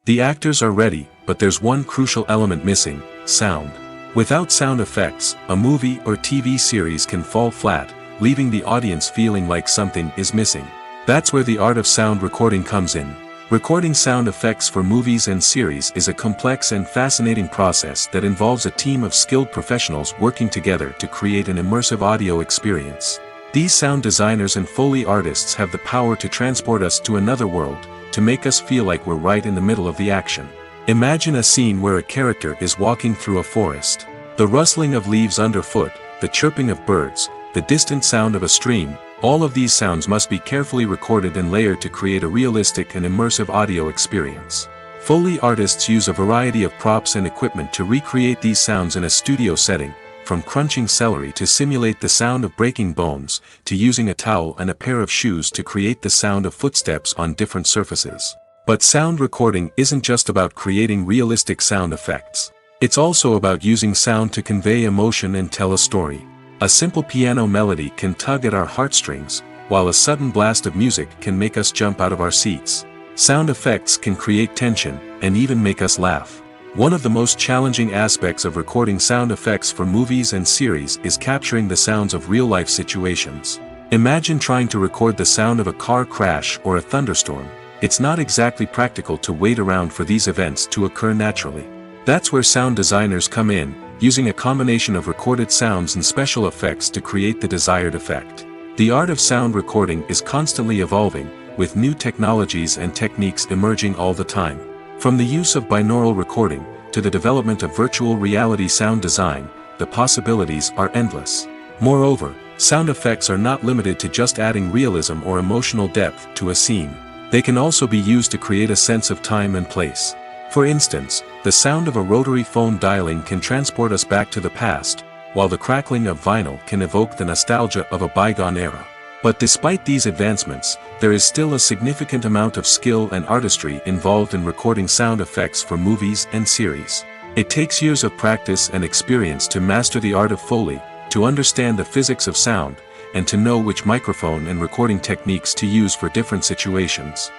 The actors are ready, but there's one crucial element missing: sound. Without sound effects, a movie or TV series can fall flat, leaving the audience feeling like something is missing. That's where the art of sound recording comes in. Recording sound effects for movies and series is a complex and fascinating process that involves a team of skilled professionals working together to create an immersive audio experience. These sound designers and Foley artists have the power to transport us to another world, to make us feel like we're right in the middle of the action. Imagine a scene where a character is walking through a forest. The rustling of leaves underfoot, the chirping of birds, the distant sound of a stream, all of these sounds must be carefully recorded and layered to create a realistic and immersive audio experience. Foley artists use a variety of props and equipment to recreate these sounds in a studio setting, from crunching celery to simulate the sound of breaking bones, to using a towel and a pair of shoes to create the sound of footsteps on different surfaces. But sound recording isn't just about creating realistic sound effects. It's also about using sound to convey emotion and tell a story. A simple piano melody can tug at our heartstrings, while a sudden blast of music can make us jump out of our seats. Sound effects can create tension, and even make us laugh. One of the most challenging aspects of recording sound effects for movies and series is capturing the sounds of real-life situations. Imagine trying to record the sound of a car crash or a thunderstorm. It's not exactly practical to wait around for these events to occur naturally. That's where sound designers come in, using a combination of recorded sounds and special effects to create the desired effect. The art of sound recording is constantly evolving, with new technologies and techniques emerging all the time. From the use of binaural recording, to the development of virtual reality sound design, the possibilities are endless. Moreover, sound effects are not limited to just adding realism or emotional depth to a scene. They can also be used to create a sense of time and place. For instance, the sound of a rotary phone dialing can transport us back to the past, while the crackling of vinyl can evoke the nostalgia of a bygone era. But despite these advancements, there is still a significant amount of skill and artistry involved in recording sound effects for movies and series. It takes years of practice and experience to master the art of Foley, to understand the physics of sound, and to know which microphone and recording techniques to use for different situations.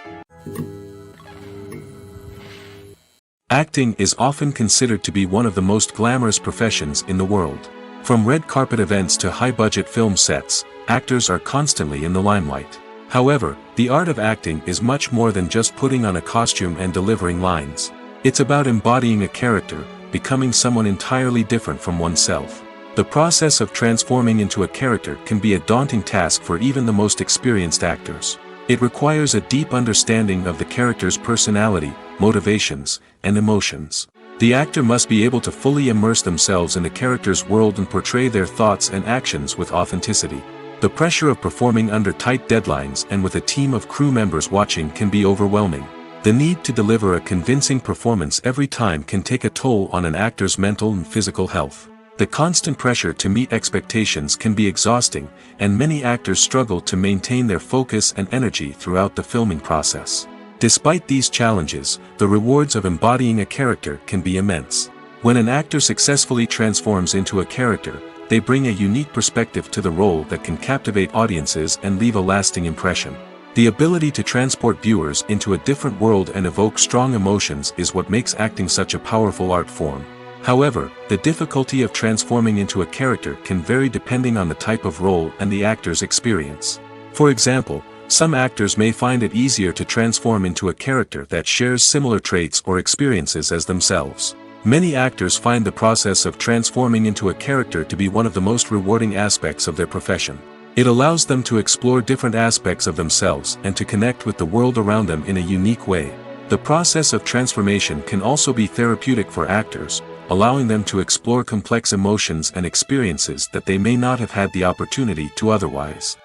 Acting is often considered to be one of the most glamorous professions in the world. From red carpet events to high-budget film sets, actors are constantly in the limelight. However, the art of acting is much more than just putting on a costume and delivering lines. It's about embodying a character, becoming someone entirely different from oneself. The process of transforming into a character can be a daunting task for even the most experienced actors. It requires a deep understanding of the character's personality, motivations, and emotions. The actor must be able to fully immerse themselves in the character's world and portray their thoughts and actions with authenticity. The pressure of performing under tight deadlines and with a team of crew members watching can be overwhelming. The need to deliver a convincing performance every time can take a toll on an actor's mental and physical health. The constant pressure to meet expectations can be exhausting, and many actors struggle to maintain their focus and energy throughout the filming process. Despite these challenges, the rewards of embodying a character can be immense. When an actor successfully transforms into a character, they bring a unique perspective to the role that can captivate audiences and leave a lasting impression. The ability to transport viewers into a different world and evoke strong emotions is what makes acting such a powerful art form. However, the difficulty of transforming into a character can vary depending on the type of role and the actor's experience. For example, some actors may find it easier to transform into a character that shares similar traits or experiences as themselves. Many actors find the process of transforming into a character to be one of the most rewarding aspects of their profession. It allows them to explore different aspects of themselves and to connect with the world around them in a unique way. The process of transformation can also be therapeutic for actors, allowing them to explore complex emotions and experiences that they may not have had the opportunity to otherwise.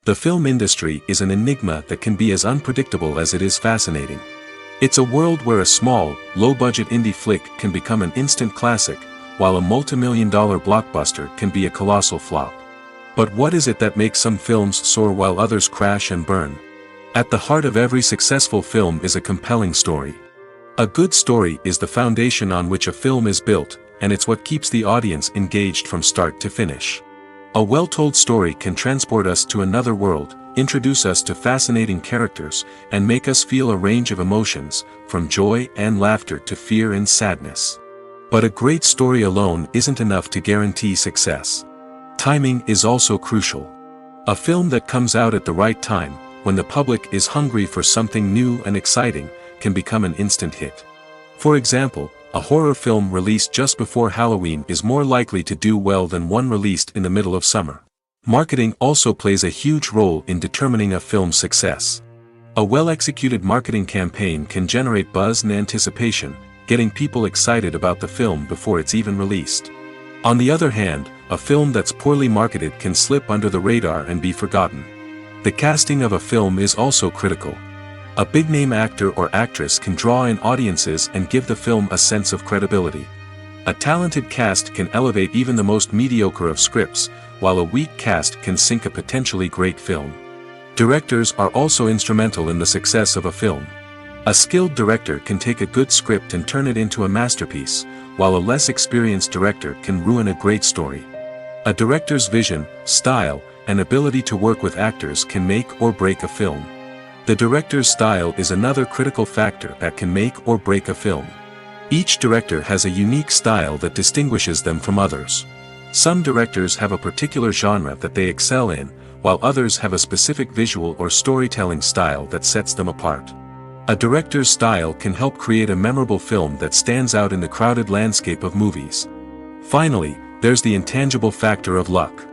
The film industry is an enigma that can be as unpredictable as it is fascinating. It's a world where a small, low-budget indie flick can become an instant classic, while a multi-million-dollar blockbuster can be a colossal flop. But what is it that makes some films soar while others crash and burn? At the heart of every successful film is a compelling story. A good story is the foundation on which a film is built, and it's what keeps the audience engaged from start to finish. A well-told story can transport us to another world, introduce us to fascinating characters, and make us feel a range of emotions, from joy and laughter to fear and sadness. But a great story alone isn't enough to guarantee success. Timing is also crucial. A film that comes out at the right time, when the public is hungry for something new and exciting, can become an instant hit. For example, a horror film released just before Halloween is more likely to do well than one released in the middle of summer. Marketing also plays a huge role in determining a film's success. A well-executed marketing campaign can generate buzz and anticipation, getting people excited about the film before it's even released. On the other hand, a film that's poorly marketed can slip under the radar and be forgotten. The casting of a film is also critical. A big-name actor or actress can draw in audiences and give the film a sense of credibility. A talented cast can elevate even the most mediocre of scripts, while a weak cast can sink a potentially great film. Directors are also instrumental in the success of a film. A skilled director can take a good script and turn it into a masterpiece, while a less experienced director can ruin a great story. A director's vision, style, and ability to work with actors can make or break a film. The director's style is another critical factor that can make or break a film. Each director has a unique style that distinguishes them from others. Some directors have a particular genre that they excel in, while others have a specific visual or storytelling style that sets them apart. A director's style can help create a memorable film that stands out in the crowded landscape of movies. Finally, there's the intangible factor of luck.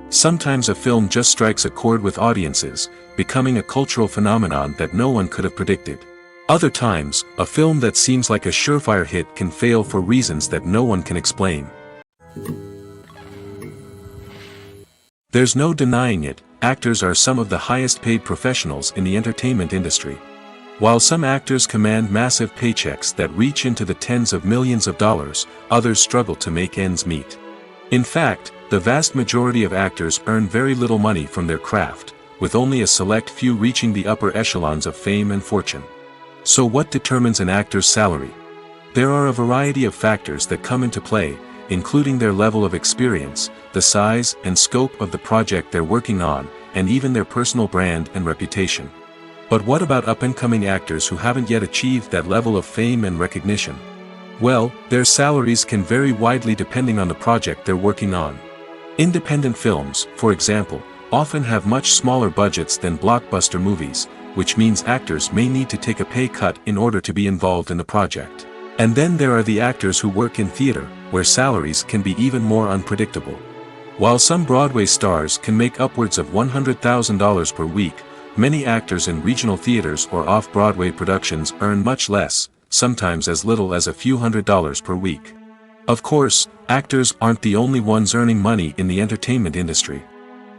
Sometimes a film just strikes a chord with audiences, becoming a cultural phenomenon that no one could have predicted. Other times, a film that seems like a surefire hit can fail for reasons that no one can explain. There's no denying it, actors are some of the highest paid professionals in the entertainment industry. While some actors command massive paychecks that reach into the tens of millions of dollars, others struggle to make ends meet. In fact, the vast majority of actors earn very little money from their craft, with only a select few reaching the upper echelons of fame and fortune. So what determines an actor's salary? There are a variety of factors that come into play, including their level of experience, the size and scope of the project they're working on, and even their personal brand and reputation. But what about up-and-coming actors who haven't yet achieved that level of fame and recognition? Well, their salaries can vary widely depending on the project they're working on. Independent films, for example, often have much smaller budgets than blockbuster movies, which means actors may need to take a pay cut in order to be involved in the project. And then there are the actors who work in theater, where salaries can be even more unpredictable. While some Broadway stars can make upwards of $100,000 per week, many actors in regional theaters or off-Broadway productions earn much less, sometimes as little as a few $100s per week. Of course, actors aren't the only ones earning money in the entertainment industry.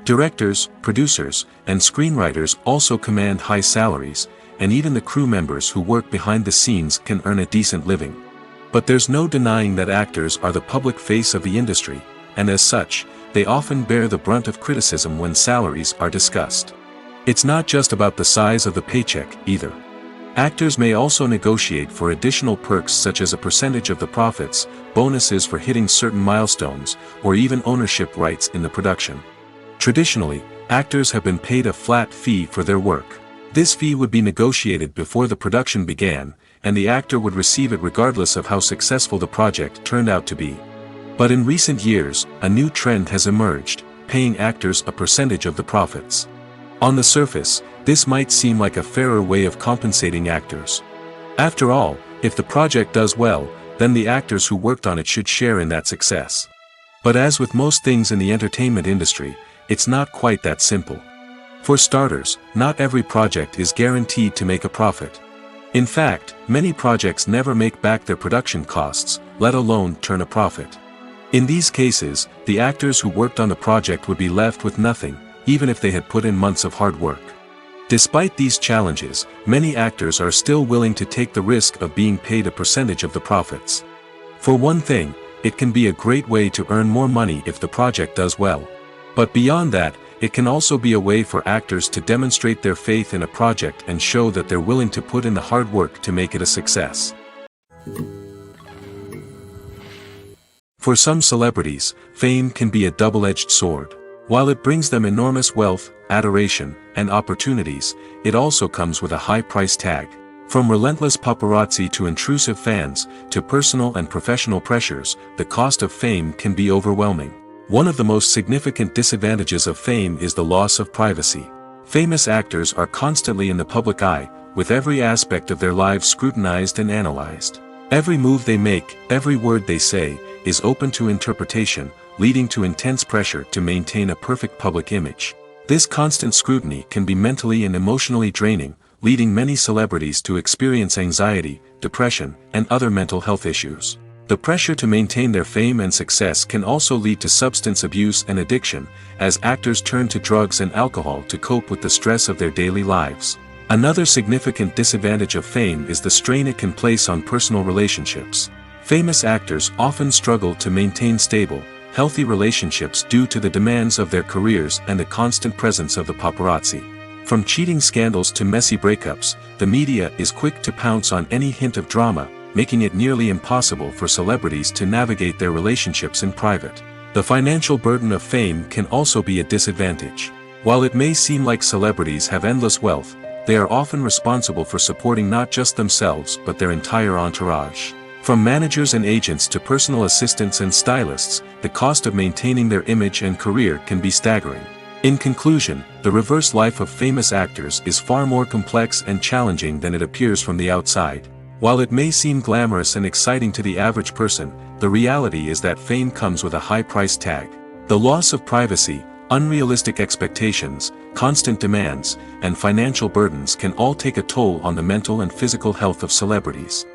Directors, producers, and screenwriters also command high salaries, and even the crew members who work behind the scenes can earn a decent living. But there's no denying that actors are the public face of the industry, and as such, they often bear the brunt of criticism when salaries are discussed. It's not just about the size of the paycheck, either. Actors may also negotiate for additional perks such as a percentage of the profits, bonuses for hitting certain milestones, or even ownership rights in the production. Traditionally, actors have been paid a flat fee for their work. This fee would be negotiated before the production began, and the actor would receive it regardless of how successful the project turned out to be. But in recent years, a new trend has emerged, paying actors a percentage of the profits. On the surface, this might seem like a fairer way of compensating actors. After all, if the project does well, then the actors who worked on it should share in that success. But as with most things in the entertainment industry, it's not quite that simple. For starters, not every project is guaranteed to make a profit. In fact, many projects never make back their production costs, let alone turn a profit. In these cases, the actors who worked on the project would be left with nothing, even if they had put in months of hard work. Despite these challenges, many actors are still willing to take the risk of being paid a percentage of the profits. For one thing, it can be a great way to earn more money if the project does well. But beyond that, it can also be a way for actors to demonstrate their faith in a project and show that they're willing to put in the hard work to make it a success. For some celebrities, fame can be a double-edged sword. While it brings them enormous wealth, adoration, and opportunities, it also comes with a high price tag. From relentless paparazzi to intrusive fans, to personal and professional pressures, the cost of fame can be overwhelming. One of the most significant disadvantages of fame is the loss of privacy. Famous actors are constantly in the public eye, with every aspect of their lives scrutinized and analyzed. Every move they make, every word they say, is open to interpretation, leading to intense pressure to maintain a perfect public image. This constant scrutiny can be mentally and emotionally draining, leading many celebrities to experience anxiety, depression, and other mental health issues. The pressure to maintain their fame and success can also lead to substance abuse and addiction, as actors turn to drugs and alcohol to cope with the stress of their daily lives. Another significant disadvantage of fame is the strain it can place on personal relationships. Famous actors often struggle to maintain stable, healthy relationships due to the demands of their careers and the constant presence of the paparazzi. From cheating scandals to messy breakups, the media is quick to pounce on any hint of drama, making it nearly impossible for celebrities to navigate their relationships in private. The financial burden of fame can also be a disadvantage. While it may seem like celebrities have endless wealth, they are often responsible for supporting not just themselves but their entire entourage. From managers and agents to personal assistants and stylists, the cost of maintaining their image and career can be staggering. In conclusion, the reverse life of famous actors is far more complex and challenging than it appears from the outside. While it may seem glamorous and exciting to the average person, the reality is that fame comes with a high price tag. The loss of privacy, unrealistic expectations, constant demands, and financial burdens can all take a toll on the mental and physical health of celebrities.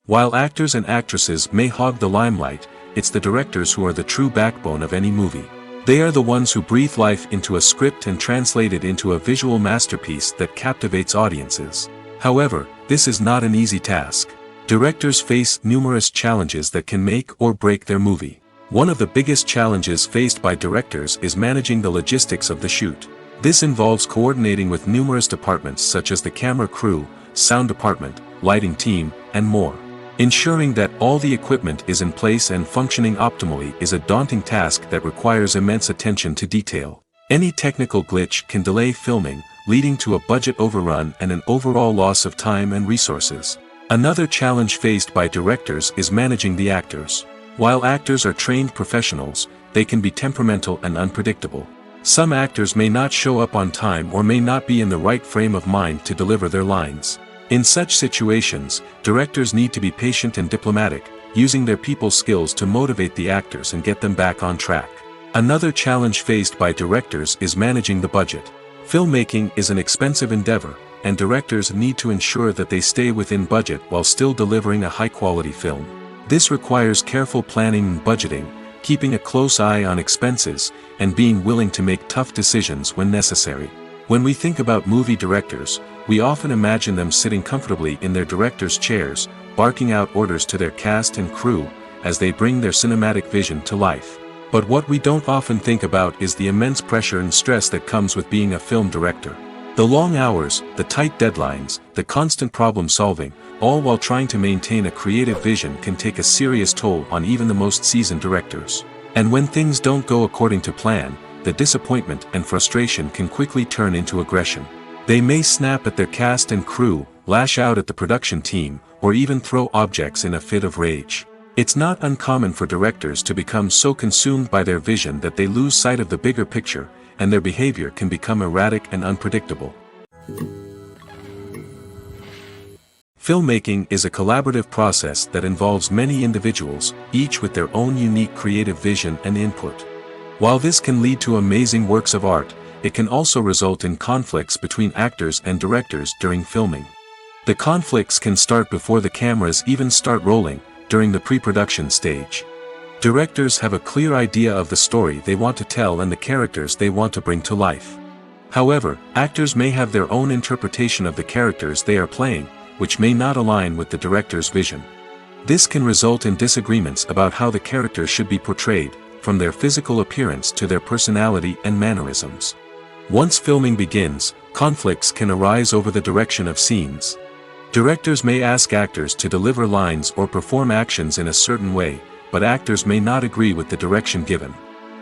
While actors and actresses may hog the limelight, it's the directors who are the true backbone of any movie. They are the ones who breathe life into a script and translate it into a visual masterpiece that captivates audiences. However, this is not an easy task. Directors face numerous challenges that can make or break their movie. One of the biggest challenges faced by directors is managing the logistics of the shoot. This involves coordinating with numerous departments such as the camera crew, sound department, lighting team, and more. Ensuring that all the equipment is in place and functioning optimally is a daunting task that requires immense attention to detail. Any technical glitch can delay filming, leading to a budget overrun and an overall loss of time and resources. Another challenge faced by directors is managing the actors. While actors are trained professionals, they can be temperamental and unpredictable. Some actors may not show up on time or may not be in the right frame of mind to deliver their lines. In such situations, directors need to be patient and diplomatic, using their people skills to motivate the actors and get them back on track. Another challenge faced by directors is managing the budget. Filmmaking is an expensive endeavor, and directors need to ensure that they stay within budget while still delivering a high-quality film. This requires careful planning and budgeting, keeping a close eye on expenses, and being willing to make tough decisions when necessary. When we think about movie directors, we often imagine them sitting comfortably in their director's chairs, barking out orders to their cast and crew, as they bring their cinematic vision to life. But what we don't often think about is the immense pressure and stress that comes with being a film director. The long hours, the tight deadlines, the constant problem solving, all while trying to maintain a creative vision can take a serious toll on even the most seasoned directors. And when things don't go according to plan, the disappointment and frustration can quickly turn into aggression. They may snap at their cast and crew, lash out at the production team, or even throw objects in a fit of rage. It's not uncommon for directors to become so consumed by their vision that they lose sight of the bigger picture, and their behavior can become erratic and unpredictable. Filmmaking is a collaborative process that involves many individuals, each with their own unique creative vision and input. While this can lead to amazing works of art, it can also result in conflicts between actors and directors during filming. The conflicts can start before the cameras even start rolling, during the pre-production stage. Directors have a clear idea of the story they want to tell and the characters they want to bring to life. However, actors may have their own interpretation of the characters they are playing, which may not align with the director's vision. This can result in disagreements about how the characters should be portrayed, from their physical appearance to their personality and mannerisms. Once filming begins, conflicts can arise over the direction of scenes. Directors may ask actors to deliver lines or perform actions in a certain way, but actors may not agree with the direction given.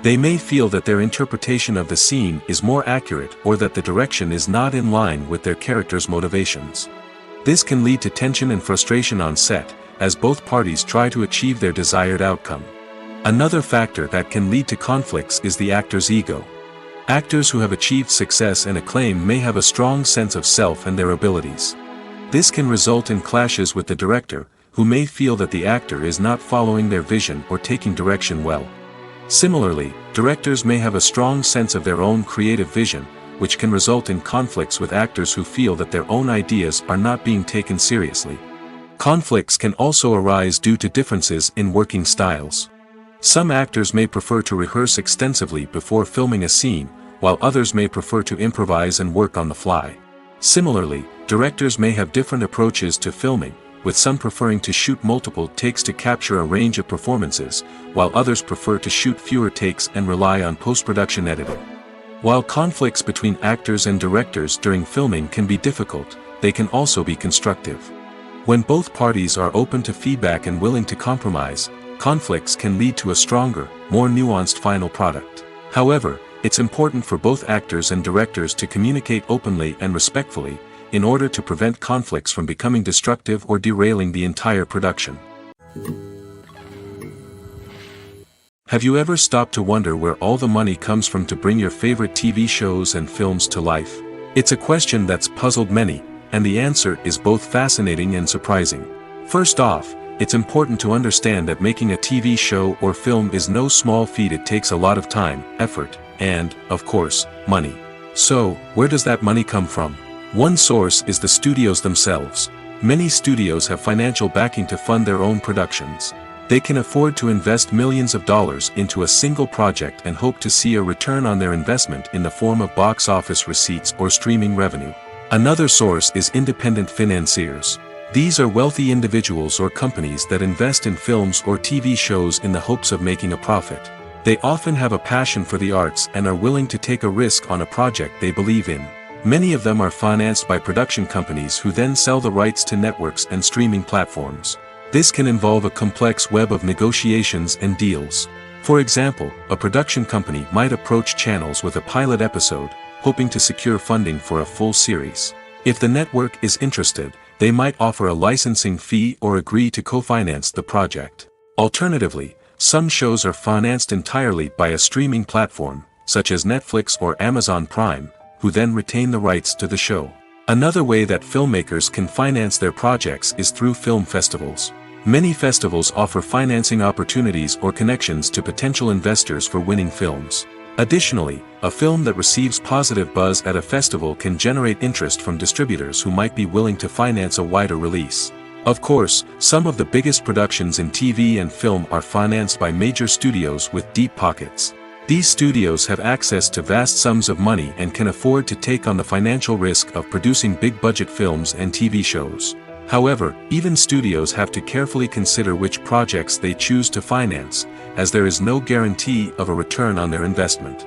They may feel that their interpretation of the scene is more accurate or that the direction is not in line with their character's motivations. This can lead to tension and frustration on set, as both parties try to achieve their desired outcome. Another factor that can lead to conflicts is the actor's ego. Actors who have achieved success and acclaim may have a strong sense of self and their abilities. This can result in clashes with the director, who may feel that the actor is not following their vision or taking direction well. Similarly, directors may have a strong sense of their own creative vision, which can result in conflicts with actors who feel that their own ideas are not being taken seriously. Conflicts can also arise due to differences in working styles. Some actors may prefer to rehearse extensively before filming a scene, while others may prefer to improvise and work on the fly. Similarly, directors may have different approaches to filming, with some preferring to shoot multiple takes to capture a range of performances, while others prefer to shoot fewer takes and rely on post-production editing. While conflicts between actors and directors during filming can be difficult, they can also be constructive. When both parties are open to feedback and willing to compromise, conflicts can lead to a stronger, more nuanced final product. However, it's important for both actors and directors to communicate openly and respectfully, in order to prevent conflicts from becoming destructive or derailing the entire production. Have you ever stopped to wonder where all the money comes from to bring your favorite TV shows and films to life? It's a question that's puzzled many, and the answer is both fascinating and surprising. First off, it's important to understand that making a TV show or film is no small feat. It takes a lot of time, effort, and, of course, money. So, where does that money come from? One source is the studios themselves. Many studios have financial backing to fund their own productions. They can afford to invest millions of dollars into a single project and hope to see a return on their investment in the form of box office receipts or streaming revenue. Another source is independent financiers. These are wealthy individuals or companies that invest in films or TV shows in the hopes of making a profit. They often have a passion for the arts and are willing to take a risk on a project they believe in. Many of them are financed by production companies who then sell the rights to networks and streaming platforms. This can involve a complex web of negotiations and deals. For example, a production company might approach channels with a pilot episode, hoping to secure funding for a full series. If the network is interested, they might offer a licensing fee or agree to co-finance the project. Alternatively, some shows are financed entirely by a streaming platform, such as Netflix or Amazon Prime, who then retain the rights to the show. Another way that filmmakers can finance their projects is through film festivals. Many festivals offer financing opportunities or connections to potential investors for winning films. Additionally, a film that receives positive buzz at a festival can generate interest from distributors who might be willing to finance a wider release. Of course, some of the biggest productions in TV and film are financed by major studios with deep pockets. These studios have access to vast sums of money and can afford to take on the financial risk of producing big-budget films and TV shows. However, even studios have to carefully consider which projects they choose to finance, as there is no guarantee of a return on their investment.